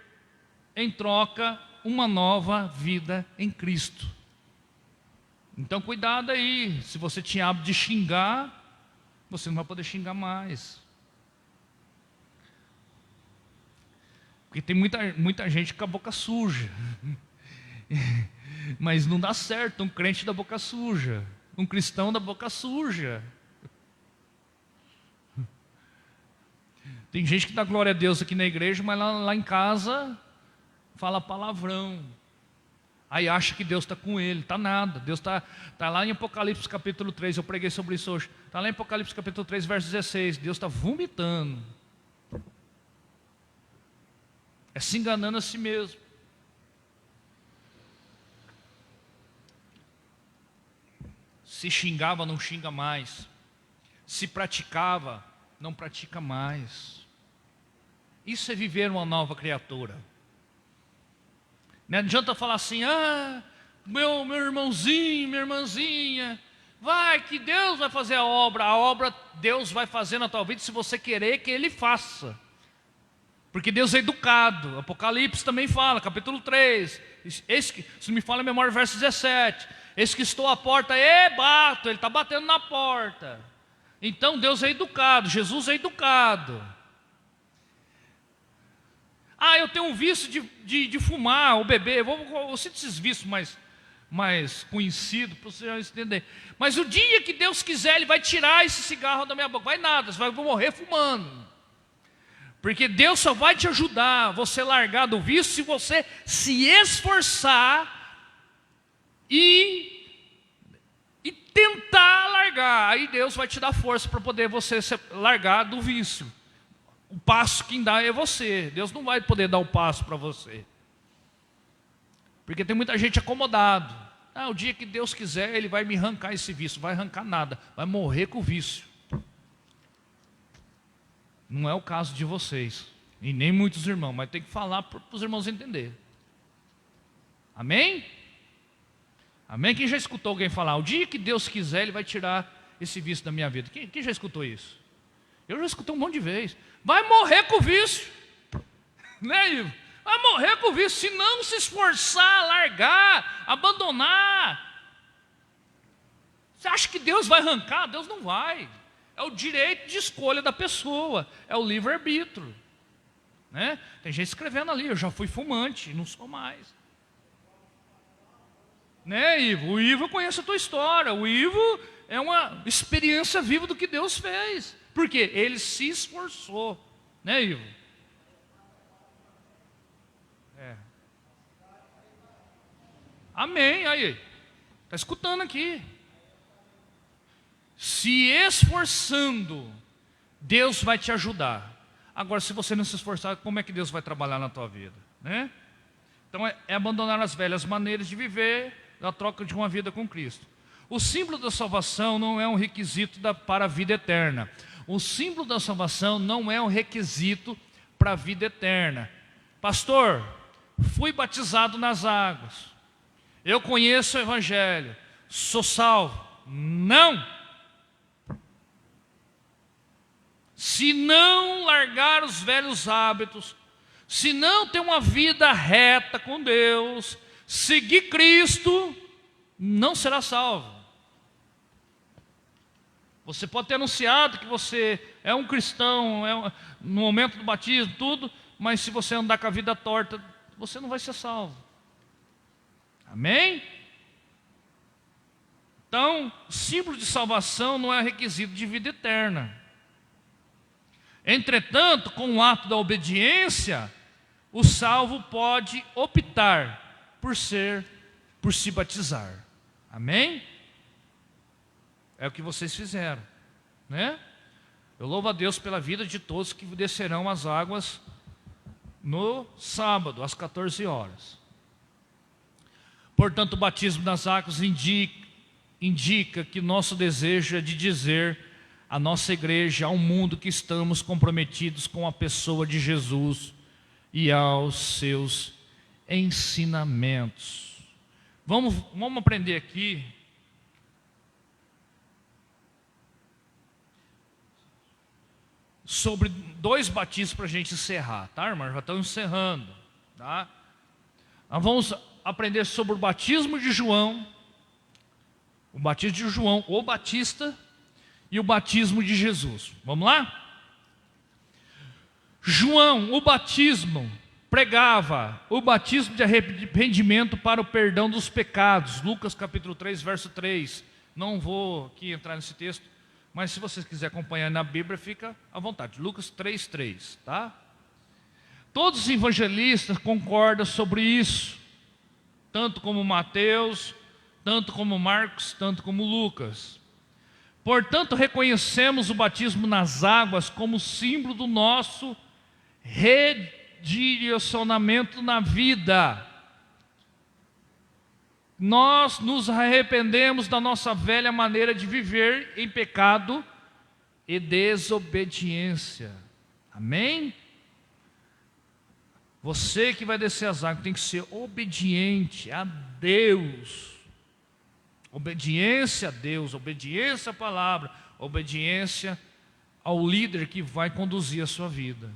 em troca uma nova vida em Cristo. Então cuidado aí, se você tinha hábito de xingar, você não vai poder xingar mais. Porque tem muita gente com a boca suja. Mas não dá certo um crente da boca suja, um cristão da boca suja. Tem gente que dá glória a Deus aqui na igreja, mas lá em casa fala palavrão. Aí acha que Deus está com ele, está nada. Deus está lá em Apocalipse capítulo 3, eu preguei sobre isso hoje. Está lá em Apocalipse capítulo 3, verso 16. Deus está vomitando. É se enganando a si mesmo. Se xingava, não xinga mais. Se praticava, não pratica mais. Isso é viver uma nova criatura. Não adianta falar assim, meu irmãozinho, minha irmãzinha, vai que Deus vai fazer a obra Deus vai fazer na tua vida se você querer que Ele faça. Porque Deus é educado. Apocalipse também fala, capítulo 3, se não me fala a memória, verso 17, eis que estou à porta e bato, Ele está batendo na porta. Então Deus é educado, Jesus é educado. Eu tenho um vício de fumar ou beber. Eu sinto esses vícios mais conhecidos para vocês entenderem. Mas o dia que Deus quiser, Ele vai tirar esse cigarro da minha boca. Vai nada, você vai morrer fumando. Porque Deus só vai te ajudar você largar do vício se você se esforçar e tentar largar. Aí Deus vai te dar força para poder você largar do vício. O passo quem dá é você. Deus não vai poder dar o passo para você. Porque tem muita gente acomodado. O dia que Deus quiser, Ele vai me arrancar esse vício. Vai arrancar nada. Vai morrer com o vício. Não é o caso de vocês. E nem muitos irmãos. Mas tem que falar para os irmãos entenderem. Amém? Amém? Quem já escutou alguém falar? O dia que Deus quiser, Ele vai tirar esse vício da minha vida. Quem já escutou isso? Eu já escutei um monte de vezes. Vai morrer com o vício. Né, Ivo? Vai morrer com o vício. Se não se esforçar, largar, abandonar. Você acha que Deus vai arrancar? Deus não vai. É o direito de escolha da pessoa. É o livre-arbítrio. Né? Tem gente escrevendo ali, eu já fui fumante, não sou mais. Né, Ivo? O Ivo conhece a tua história. O Ivo é uma experiência viva do que Deus fez. Por quê? Ele se esforçou. Né, Ivo? Amém. Aí. Está escutando aqui. Se esforçando, Deus vai te ajudar. Agora, se você não se esforçar, como é que Deus vai trabalhar na tua vida? Né? Então, é abandonar as velhas maneiras de viver, da troca de uma vida com Cristo. O símbolo da salvação não é um requisito para a vida eterna. O símbolo da salvação não é um requisito para a vida eterna. Pastor, fui batizado nas águas. Eu conheço o Evangelho. Sou salvo. Não. Se não largar os velhos hábitos, se não ter uma vida reta com Deus, seguir Cristo, não será salvo. Você pode ter anunciado que você é um cristão, no momento do batismo, tudo, mas se você andar com a vida torta, você não vai ser salvo. Amém? Então, símbolo de salvação não é requisito de vida eterna. Entretanto, com o ato da obediência, o salvo pode optar por se batizar. Amém? É o que vocês fizeram, né? Eu louvo a Deus pela vida de todos que descerão as águas no sábado, às 14 horas. Portanto, o batismo nas águas indica que nosso desejo é de dizer à nossa igreja, ao mundo, que estamos comprometidos com a pessoa de Jesus e aos seus ensinamentos. Vamos aprender aqui sobre 2 batismos para a gente encerrar, tá, irmão? Já estamos encerrando, tá? Nós vamos aprender sobre o batismo de João, o Batista, e o batismo de Jesus. Vamos lá? João, o batismo, pregava o batismo de arrependimento para o perdão dos pecados. Lucas capítulo 3, verso 3. Não vou aqui entrar nesse texto, mas se vocês quiserem acompanhar na Bíblia, fica à vontade. Lucas 3, 3, tá? Todos os evangelistas concordam sobre isso, tanto como Mateus, tanto como Marcos, tanto como Lucas. Portanto, reconhecemos o batismo nas águas como símbolo do nosso redirecionamento na vida. Nós nos arrependemos da nossa velha maneira de viver em pecado e desobediência. Amém? Você que vai descer as águas tem que ser obediente a Deus. Obediência a Deus, obediência à palavra, obediência ao líder que vai conduzir a sua vida.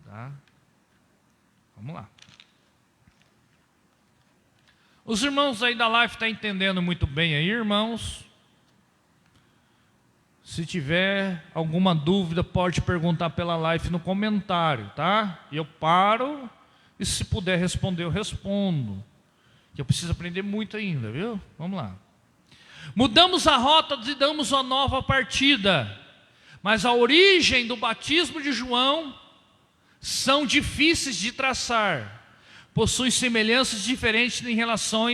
Tá? Vamos lá. Os irmãos aí da live estão entendendo muito bem aí, irmãos? Se tiver alguma dúvida, pode perguntar pela live no comentário, tá? Eu paro e se puder responder, eu respondo. Que eu preciso aprender muito ainda, viu? Vamos lá. Mudamos a rota e damos uma nova partida. Mas a origem do batismo de João são difíceis de traçar. Possuem semelhanças diferentes em relação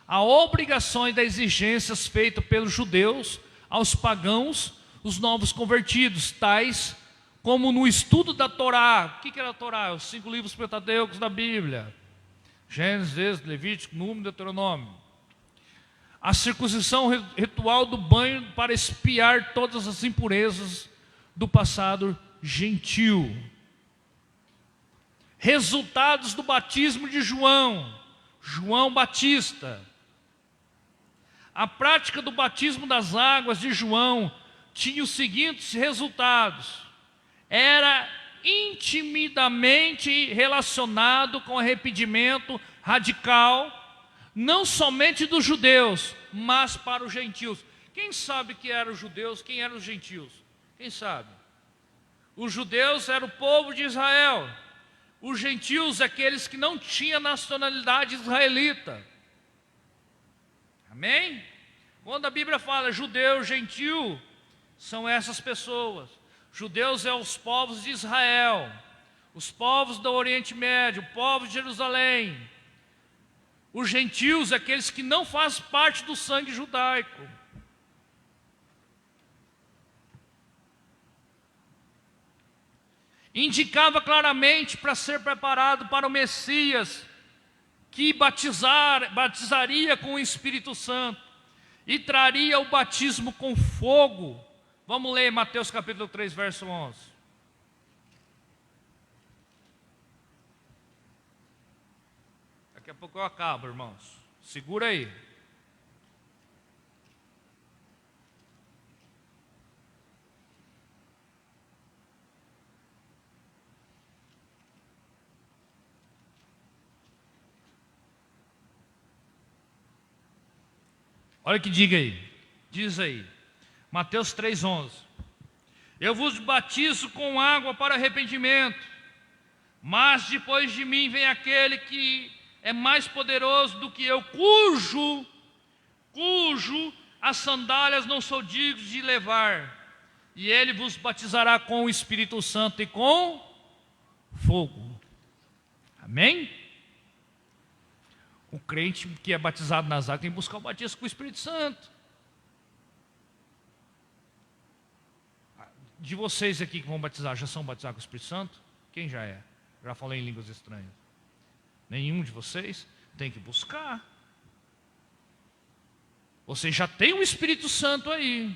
a obrigações das exigências feitas pelos judeus aos pagãos, os novos convertidos, tais como no estudo da Torá. O que era a Torá? Os 5 livros pentateucos da Bíblia. Gênesis, Levítico, Número, Deuteronômio. A circuncisão ritual do banho para expiar todas as impurezas do passado gentil. Resultados do batismo de João, João Batista. A prática do batismo das águas de João tinha os seguintes resultados. Era intimidamente relacionado com arrependimento radical, não somente dos judeus, mas para os gentios. Quem sabe que eram os judeus, quem eram os gentios? Quem sabe? Os judeus eram o povo de Israel. Os gentios, aqueles que não tinham nacionalidade israelita. Amém? Quando a Bíblia fala judeu, gentil, são essas pessoas. Judeus é os povos de Israel, os povos do Oriente Médio, o povo de Jerusalém. Os gentios, aqueles que não fazem parte do sangue judaico. Indicava claramente para ser preparado para o Messias, que batizaria com o Espírito Santo e traria o batismo com fogo. Vamos ler Mateus capítulo 3, verso 11. Daqui a pouco eu acabo, irmãos. Segura aí. Olha que diz aí, Mateus 3,11. Eu vos batizo com água para arrependimento, mas depois de mim vem aquele que é mais poderoso do que eu, cujo as sandálias não sou digno de levar, e ele vos batizará com o Espírito Santo e com fogo. Amém? O crente que é batizado nas águas tem que buscar o batismo com o Espírito Santo. De vocês aqui que vão batizar, já são batizados com o Espírito Santo? Quem já é? Já falei em línguas estranhas? Nenhum de vocês? Tem que buscar. Você já tem o Espírito Santo aí.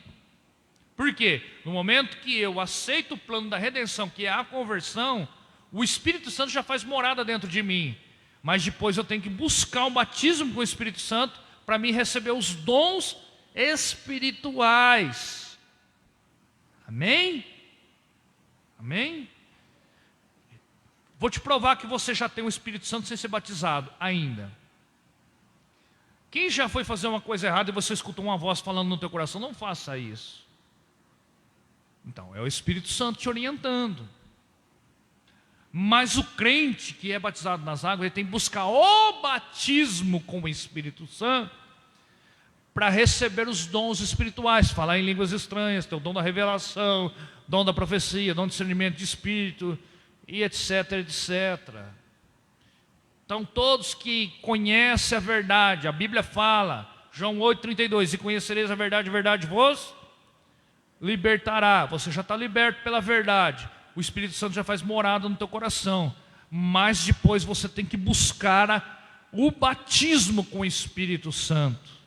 Por quê? No momento que eu aceito o plano da redenção, que é a conversão, o Espírito Santo já faz morada dentro de mim. Mas depois eu tenho que buscar o batismo com o Espírito Santo para me receber os dons espirituais. Amém? Amém? Vou te provar que você já tem o Espírito Santo sem ser batizado ainda. Quem já foi fazer uma coisa errada e você escutou uma voz falando no teu coração, não faça isso. Então, é o Espírito Santo te orientando. Mas o crente que é batizado nas águas, ele tem que buscar o batismo com o Espírito Santo para receber os dons espirituais, falar em línguas estranhas, ter o dom da revelação, dom da profecia, dom de discernimento de espírito, e etc, etc. Então todos que conhecem a verdade, a Bíblia fala, João 8,32, e conhecereis a verdade vos libertará. Você já está liberto pela verdade, o Espírito Santo já faz morada no teu coração, mas depois você tem que buscar o batismo com o Espírito Santo,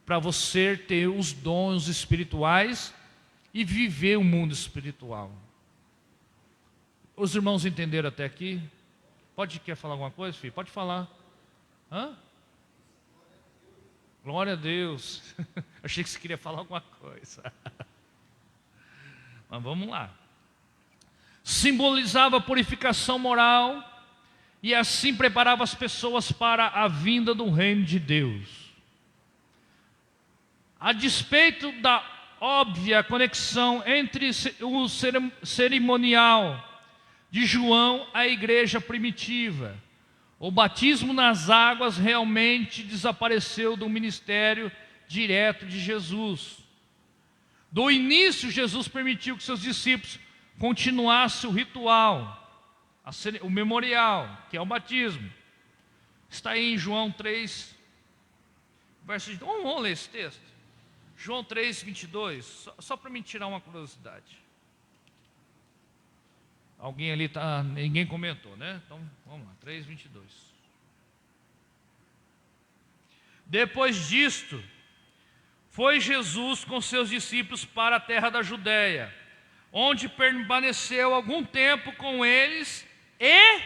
para você ter os dons espirituais e viver o mundo espiritual. Os irmãos entenderam até aqui? Quer falar alguma coisa, filho? Pode falar. Hã? Glória a Deus. Achei que você queria falar alguma coisa. Mas vamos lá. Simbolizava a purificação moral e assim preparava as pessoas para a vinda do reino de Deus. A despeito da óbvia conexão entre o cerimonial de João à igreja primitiva, o batismo nas águas realmente desapareceu do ministério direto de Jesus. Do início, Jesus permitiu que seus discípulos continuassem o ritual, o memorial, que é o batismo. Está aí em João 3, verso de... Vamos ler esse texto. João 3, 22, só para me tirar uma curiosidade. Alguém ali está, ninguém comentou, né? Então, vamos lá, 3, 22. Depois disto, foi Jesus com seus discípulos para a terra da Judéia, onde permaneceu algum tempo com eles e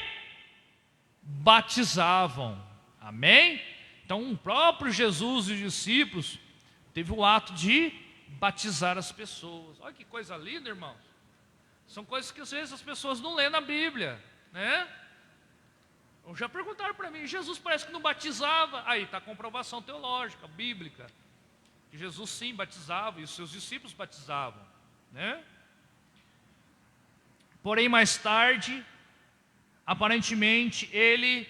batizavam. Amém? Então, o próprio Jesus e os discípulos teve o ato de batizar as pessoas. Olha que coisa linda, irmãos. São coisas que às vezes as pessoas não lêem na Bíblia, né? Ou já perguntaram para mim, Jesus parece que não batizava. Aí está a comprovação teológica, bíblica, que Jesus sim batizava e os seus discípulos batizavam, né? Porém mais tarde, aparentemente ele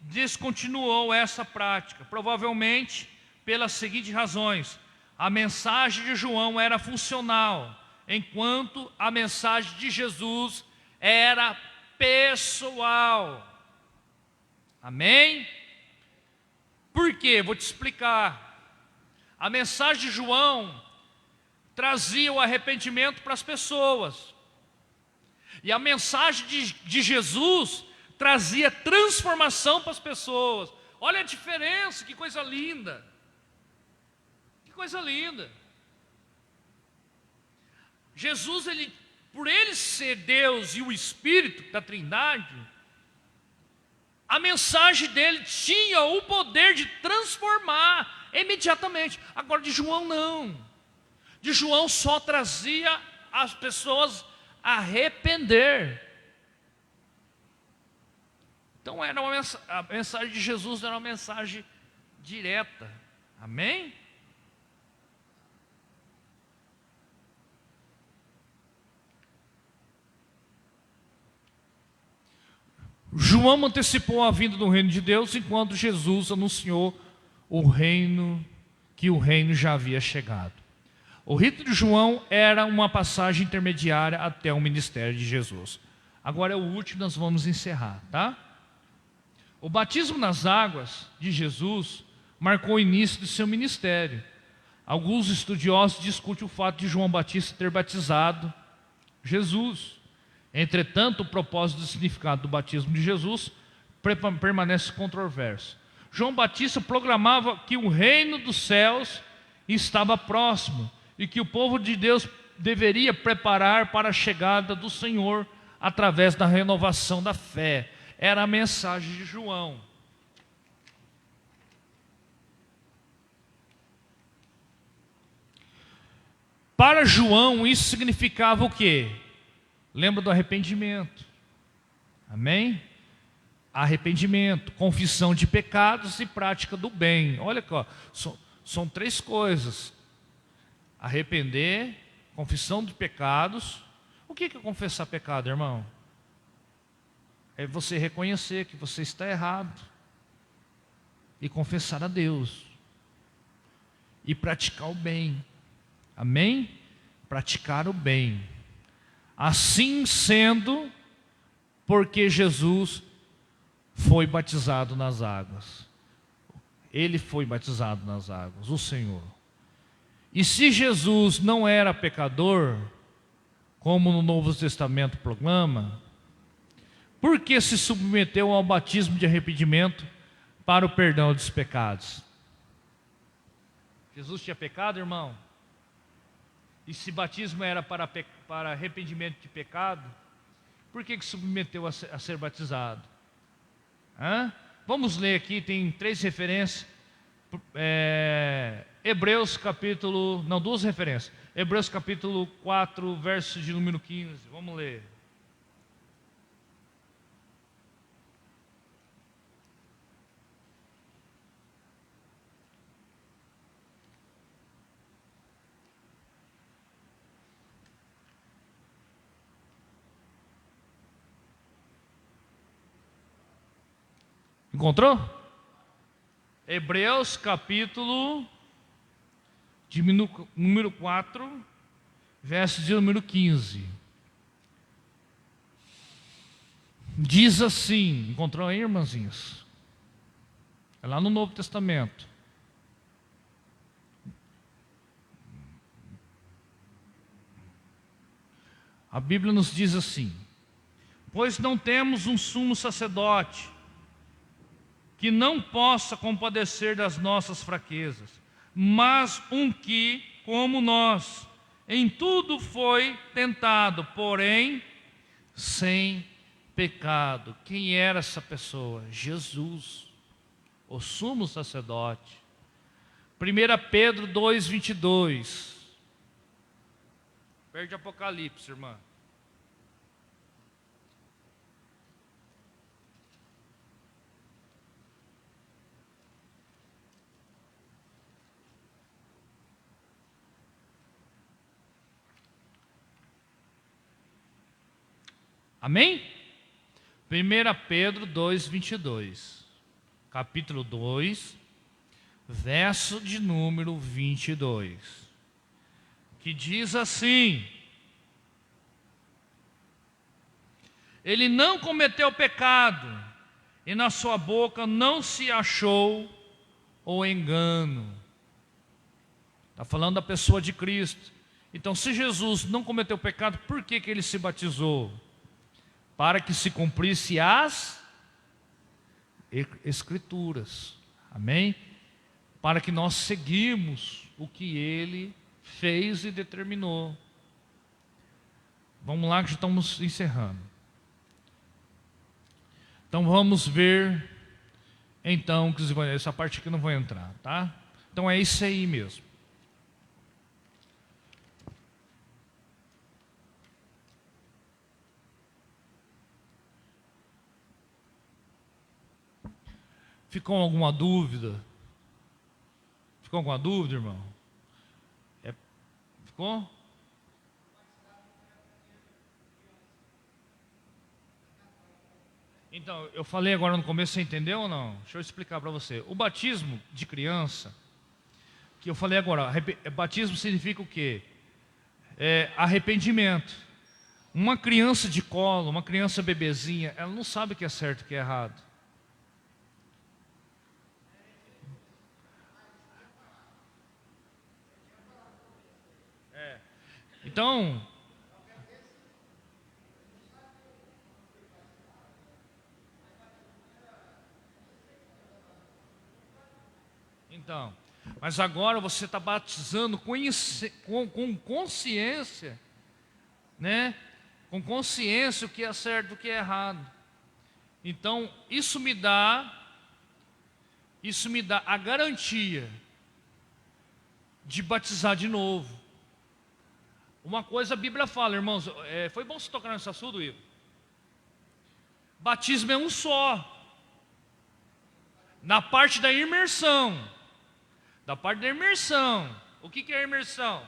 descontinuou essa prática, provavelmente pelas seguintes razões: a mensagem de João era funcional, enquanto a mensagem de Jesus era pessoal. Amém? Por quê? Vou te explicar. A mensagem de João trazia o arrependimento para as pessoas, e a mensagem de Jesus trazia transformação para as pessoas. Olha a diferença, que coisa linda. Que coisa linda. Jesus, por ele ser Deus e o Espírito da Trindade, a mensagem dele tinha o poder de transformar imediatamente. Agora de João não. De João só trazia as pessoas a arrepender. Então a mensagem de Jesus era uma mensagem direta. Amém? João antecipou a vinda do reino de Deus, enquanto Jesus anunciou que o reino já havia chegado. O rito de João era uma passagem intermediária até o ministério de Jesus. Agora é o último, nós vamos encerrar, tá? O batismo nas águas de Jesus marcou o início de seu ministério. Alguns estudiosos discutem o fato de João Batista ter batizado Jesus. Entretanto, o propósito e o significado do batismo de Jesus permanece controverso. João Batista proclamava que o reino dos céus estava próximo e que o povo de Deus deveria preparar para a chegada do Senhor através da renovação da fé. Era a mensagem de João. Para João, isso significava o quê? Lembra do arrependimento. Amém? Arrependimento, confissão de pecados e prática do bem. Olha aqui, ó, são três coisas: arrepender, confissão de pecados. O que é confessar pecado, irmão? é você reconhecer que você está errado e confessar a Deus e praticar o bem. Amém? Praticar o bem. Assim sendo, porque Jesus foi batizado nas águas. Ele foi batizado nas águas, o Senhor. E se Jesus não era pecador, como no Novo Testamento proclama, por que se submeteu ao batismo de arrependimento para o perdão dos pecados? Jesus tinha pecado, irmão? E se batismo era para arrependimento de pecado, por que submeteu a ser batizado? Vamos ler aqui, tem 3 referências. Hebreus capítulo, não, 2 referências. Hebreus capítulo 4, verso de número 15. Vamos ler. Encontrou? Hebreus capítulo de número 4, verso de número 15. Diz assim, encontrou aí, irmãzinhos? É lá no Novo Testamento. A Bíblia nos diz assim: pois não temos um sumo sacerdote que não possa compadecer das nossas fraquezas, mas um que, como nós, em tudo foi tentado, porém sem pecado. Quem era essa pessoa? Jesus, o sumo sacerdote. 1 Pedro 2:22. Perde Apocalipse, irmã. Amém? 1 Pedro 2:22. Capítulo 2, verso de número 22. Que diz assim: ele não cometeu pecado, e na sua boca não se achou o engano. Está falando da pessoa de Cristo. Então, se Jesus não cometeu pecado, por que ele se batizou? Para que se cumprisse as Escrituras. Amém? Para que nós seguimos o que ele fez e determinou. Vamos lá que já estamos encerrando. Então vamos ver, então, essa parte aqui eu não vou entrar, tá? Então é isso aí mesmo. Ficou alguma dúvida? Ficou alguma dúvida, irmão? Ficou? Então, eu falei agora no começo, você entendeu ou não? Deixa eu explicar para você. O batismo de criança, que eu falei agora, batismo significa o quê? Arrependimento. Uma criança de colo, uma criança bebezinha, ela não sabe o que é certo e o que é errado. Então, mas agora você está batizando com consciência, né? Com consciência o que é certo e o que é errado. Então, isso me dá a garantia de batizar de novo. Uma coisa a Bíblia fala, irmãos, foi bom você tocar nesse assunto, Ivo. Batismo é um só. Na parte da imersão. O que é a imersão?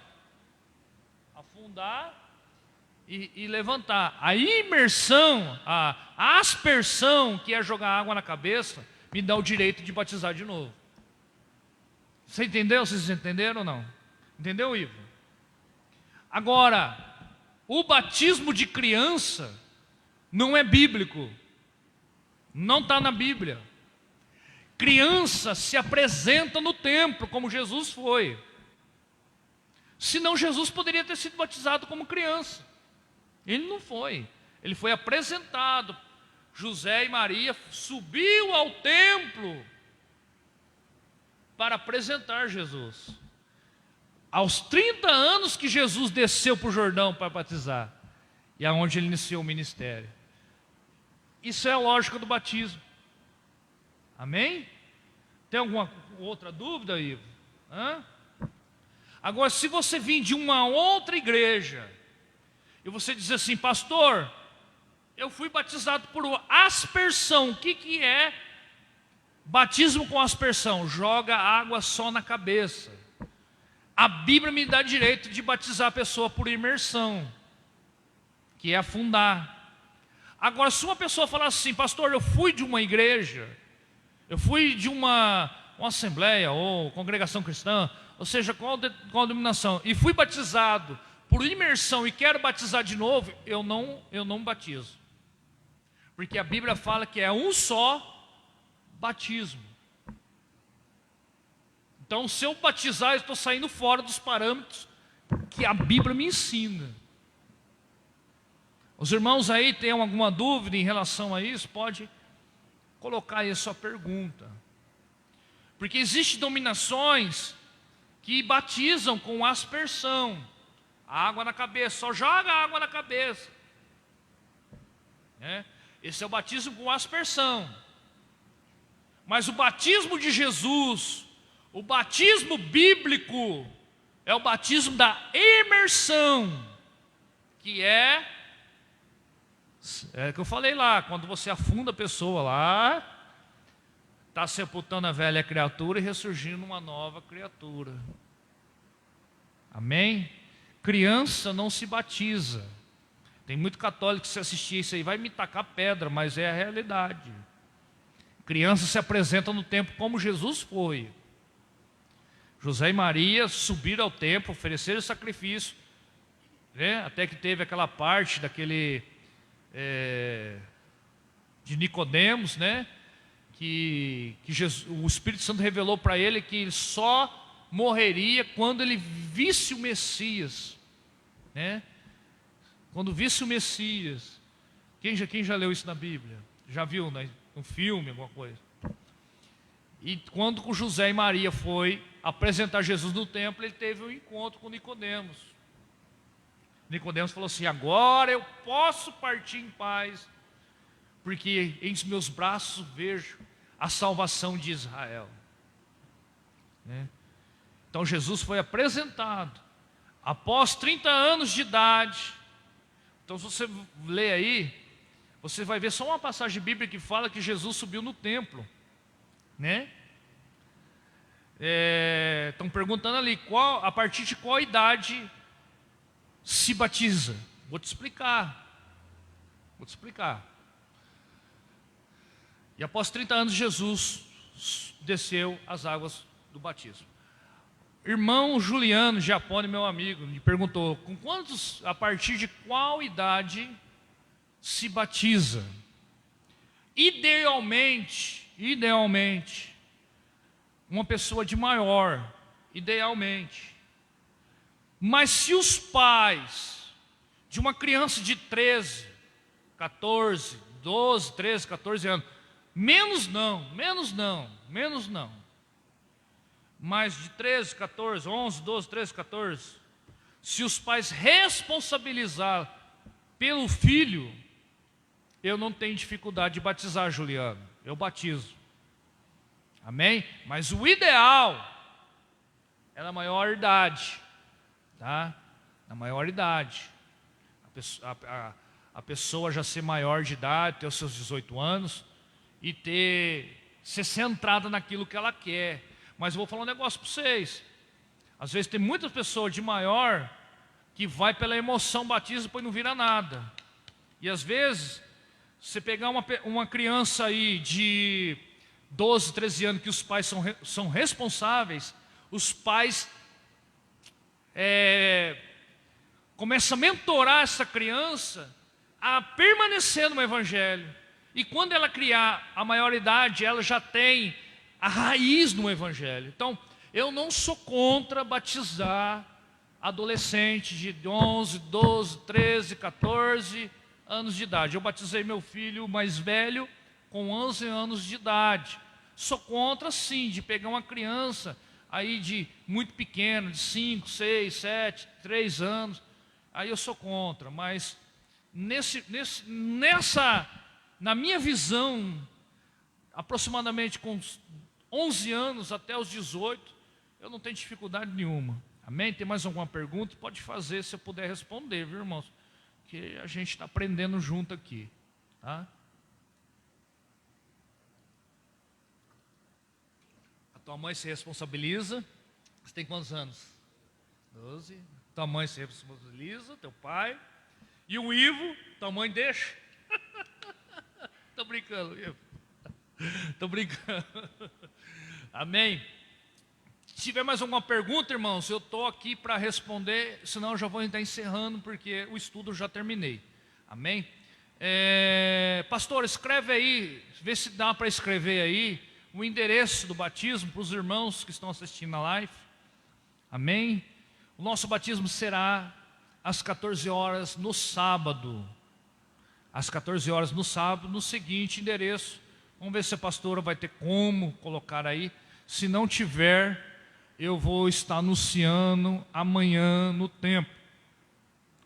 Afundar e levantar. A imersão, a aspersão, que é jogar água na cabeça, me dá o direito de batizar de novo. Você entendeu? Vocês entenderam ou não? Entendeu, Ivo? Agora, o batismo de criança não é bíblico. Não está na Bíblia. Criança se apresenta no templo, como Jesus foi. Senão Jesus poderia ter sido batizado como criança. Ele não foi. Ele foi apresentado. José e Maria subiu ao templo para apresentar Jesus. Aos 30 anos que Jesus desceu para o Jordão para batizar. E aonde ele iniciou o ministério. Isso é a lógica do batismo. Amém? Tem alguma outra dúvida, Ivo? Agora, se você vir de uma outra igreja e você diz assim, pastor, eu fui batizado por aspersão. O que é batismo com aspersão? Joga água só na cabeça. A Bíblia me dá direito de batizar a pessoa por imersão, que é afundar. Agora, se uma pessoa falar assim, pastor, eu fui de uma igreja, eu fui de uma assembleia ou congregação cristã, ou seja, qual denominação, e fui batizado por imersão e quero batizar de novo, eu não batizo. Porque a Bíblia fala que é um só batismo. Então, se eu batizar, eu estou saindo fora dos parâmetros que a Bíblia me ensina. Os irmãos aí têm alguma dúvida em relação a isso? Pode colocar aí a sua pergunta. Porque existem denominações que batizam com aspersão. Água na cabeça, só joga água na cabeça. Esse é o batismo com aspersão. Mas o batismo de Jesus, o batismo bíblico, é o batismo da imersão, que é que eu falei lá, quando você afunda a pessoa lá, está sepultando a velha criatura e ressurgindo uma nova criatura. Amém? Criança não se batiza. Tem muito católico que se assistir isso aí vai me tacar pedra, mas é a realidade. Criança se apresenta no templo como Jesus foi. José e Maria subiram ao templo, ofereceram sacrifício, até que teve aquela parte daquele de Nicodemos, que o Espírito Santo revelou para ele que ele só morreria quando ele visse o Messias, quando visse o Messias. Quem já leu isso na Bíblia? Já viu, um filme, alguma coisa? E quando José e Maria foi apresentar Jesus no templo, ele teve um encontro com Nicodemos. Nicodemos falou assim, agora eu posso partir em paz, porque em meus braços vejo a salvação de Israel. Então Jesus foi apresentado após 30 anos de idade. Então se você ler aí, você vai ver só uma passagem bíblica que fala que Jesus subiu no templo. Estão perguntando ali, a partir de qual idade se batiza? Vou te explicar. E após 30 anos, Jesus desceu as águas do batismo. Irmão Juliano Giapone, meu amigo, me perguntou, a partir de qual idade se batiza? Idealmente, uma pessoa de maior, idealmente. Mas se os pais de uma criança de 13, 14, 12, 13, 14 anos, menos não, mas de 13, 14, 11, 12, 13, 14, se os pais responsabilizar pelo filho, eu não tenho dificuldade de batizar, Juliano, eu batizo. Amém? Mas o ideal é na maior idade, tá? Na maior idade. A pessoa já ser maior de idade, ter os seus 18 anos e ser centrada naquilo que ela quer. Mas eu vou falar um negócio para vocês. Às vezes tem muitas pessoas de maior, que vai pela emoção, batiza, depois não vira nada. E às vezes, você pegar uma criança aí de 12, 13 anos, que os pais são responsáveis, os pais começam a mentorar essa criança a permanecer no Evangelho. E quando ela criar a maioridade, ela já tem a raiz no Evangelho. Então, eu não sou contra batizar adolescente de 11, 12, 13, 14 anos de idade. Eu batizei meu filho mais velho com 11 anos de idade. Sou contra, sim, de pegar uma criança aí de muito pequena, de 5, 6, 7, 3 anos. Aí eu sou contra, mas na minha visão, aproximadamente com 11 anos até os 18, eu não tenho dificuldade nenhuma. Amém? Tem mais alguma pergunta? Pode fazer, se eu puder responder, viu, irmãos? Que a gente está aprendendo junto aqui, tá? A tua mãe se responsabiliza. Você tem quantos anos? 12. Tua mãe se responsabiliza, teu pai. E o Ivo, tua mãe deixa. Estou brincando, Ivo. Estou brincando. Amém? Se tiver mais alguma pergunta, irmãos, eu estou aqui para responder, senão eu já vou estar encerrando, porque o estudo eu já terminei. Amém? Pastor, escreve aí, vê se dá para escrever aí o endereço do batismo para os irmãos que estão assistindo na live. Amém? O nosso batismo será às 14 horas no sábado. Às 14 horas no sábado, no seguinte endereço. Vamos ver se a pastora vai ter como colocar aí. Se não tiver, eu vou estar anunciando amanhã no templo.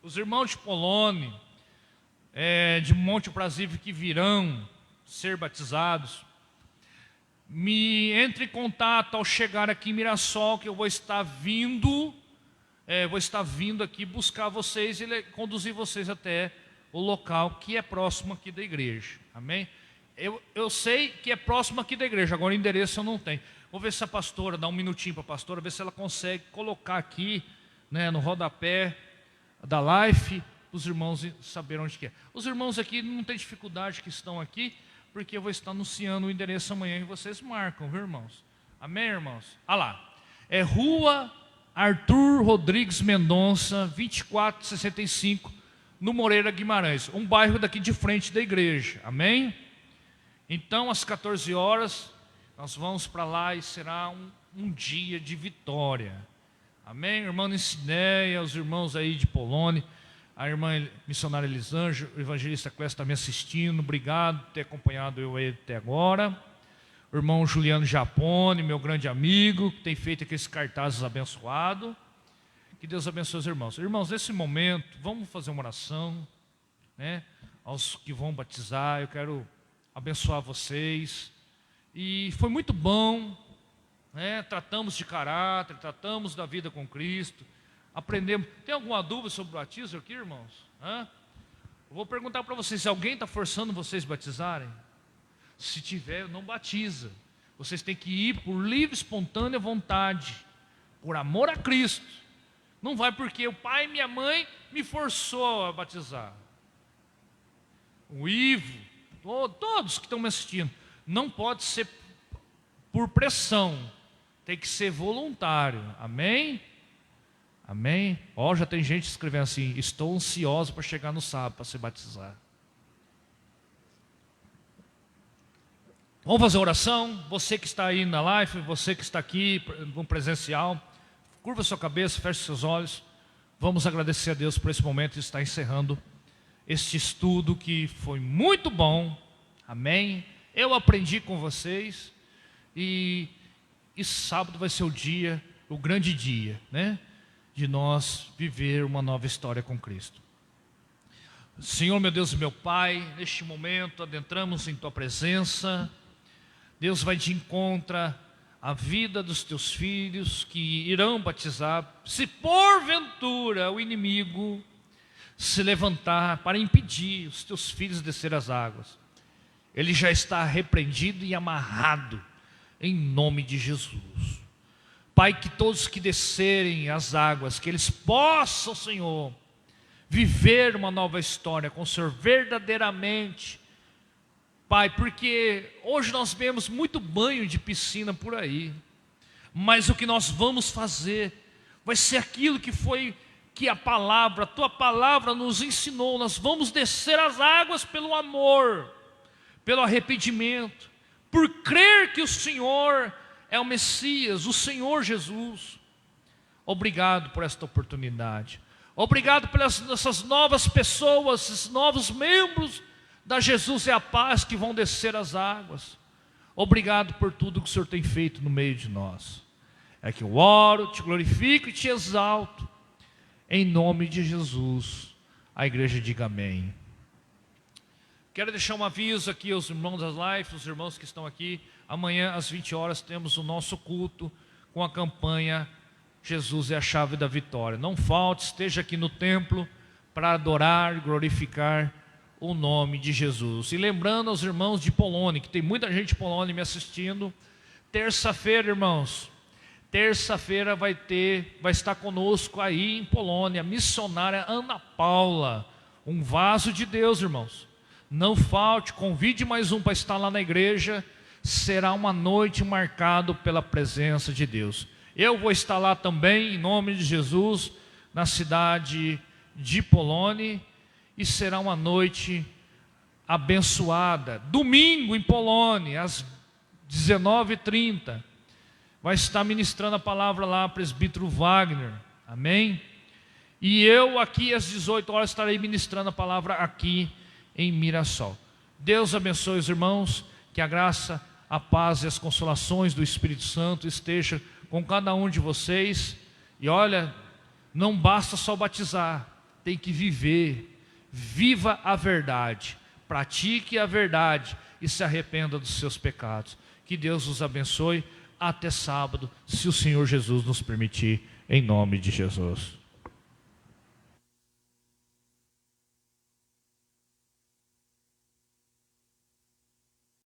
Os irmãos de Polônia, de Monte Brasília, que virão ser batizados, me entre em contato ao chegar aqui em Mirassol, que eu vou estar vindo aqui buscar vocês e conduzir vocês até o local que é próximo aqui da igreja. Amém? Eu sei que é próximo aqui da igreja, agora o endereço eu não tenho. Vou ver se a pastora, dá um minutinho para a pastora, ver se ela consegue colocar aqui, né, no rodapé da live, os irmãos saberem onde que é. Os irmãos aqui não tem dificuldade que estão aqui, porque eu vou estar anunciando o endereço amanhã e vocês marcam, viu, irmãos? Amém, irmãos? Ah lá, é Rua Arthur Rodrigues Mendonça, 2465, no Moreira Guimarães, um bairro daqui de frente da igreja. Amém? Então, às 14 horas, nós vamos para lá e será um dia de vitória. Amém? Irmã Nicineia, os irmãos aí de Polônia, a irmã missionária Elisângela, o evangelista Clécio está me assistindo, obrigado por ter acompanhado eu aí até agora. O irmão Juliano Japone, meu grande amigo, que tem feito aqueles cartazes abençoados. Que Deus abençoe os irmãos. Irmãos, nesse momento, vamos fazer uma oração, né? Aos que vão batizar, eu quero abençoar vocês. E foi muito bom, né? Tratamos de caráter, tratamos da vida com Cristo, aprendemos. Tem alguma dúvida sobre o batismo aqui, irmãos? Eu vou perguntar para vocês, se alguém está forçando vocês a batizarem? Se tiver, não batiza. Vocês têm que ir por livre, espontânea vontade, por amor a Cristo. Não vai porque o pai e minha mãe me forçou a batizar. O Ivo, todos que estão me assistindo. Não pode ser por pressão, tem que ser voluntário. Amém? Amém? Já tem gente escrevendo assim: estou ansioso para chegar no sábado para se batizar. Vamos fazer oração. Você que está aí na live, você que está aqui no presencial, curva sua cabeça, feche seus olhos. Vamos agradecer a Deus por esse momento de estar encerrando este estudo que foi muito bom. Amém? Eu aprendi com vocês e sábado vai ser o grande dia, né? De nós viver uma nova história com Cristo. Senhor, meu Deus e meu Pai, neste momento adentramos em Tua presença. Deus vai de encontro à vida dos Teus filhos que irão batizar. Se porventura o inimigo se levantar para impedir os Teus filhos de descer as águas, ele já está repreendido e amarrado em nome de Jesus. Pai, que todos que descerem as águas, que eles possam, Senhor, viver uma nova história com o Senhor verdadeiramente. Pai, porque hoje nós vemos muito banho de piscina por aí, mas o que nós vamos fazer vai ser aquilo que a tua palavra nos ensinou. Nós vamos descer as águas pelo amor, pelo arrependimento, por crer que o Senhor é o Messias, o Senhor Jesus. Obrigado por esta oportunidade. Obrigado pelas essas novas pessoas, esses novos membros da Jesus é a Paz que vão descer as águas. Obrigado por tudo que o Senhor tem feito no meio de nós. É que eu oro, te glorifico e te exalto. Em nome de Jesus. A igreja diga amém. Quero deixar um aviso aqui aos irmãos das lives, os irmãos que estão aqui. Amanhã às 20 horas temos o nosso culto com a campanha Jesus é a chave da vitória. Não falte, esteja aqui no templo para adorar e glorificar o nome de Jesus. E lembrando aos irmãos de Polônia, que tem muita gente de Polônia me assistindo, terça-feira, irmãos, terça-feira vai estar conosco aí em Polônia, a missionária Ana Paula, um vaso de Deus, irmãos. Não falte, convide mais um para estar lá na igreja. Será uma noite marcada pela presença de Deus. Eu vou estar lá também, em nome de Jesus, na cidade de Polônia, e será uma noite abençoada. Domingo em Polônia, às 19h30, vai estar ministrando a palavra lá, presbítero Wagner, amém? E eu aqui às 18 horas estarei ministrando a palavra aqui em Mirassol. Deus abençoe os irmãos, que a graça, a paz e as consolações do Espírito Santo esteja com cada um de vocês. E olha, não basta só batizar, tem que viver. Viva a verdade, pratique a verdade e se arrependa dos seus pecados. Que Deus os abençoe. Até sábado, se o Senhor Jesus nos permitir, em nome de Jesus.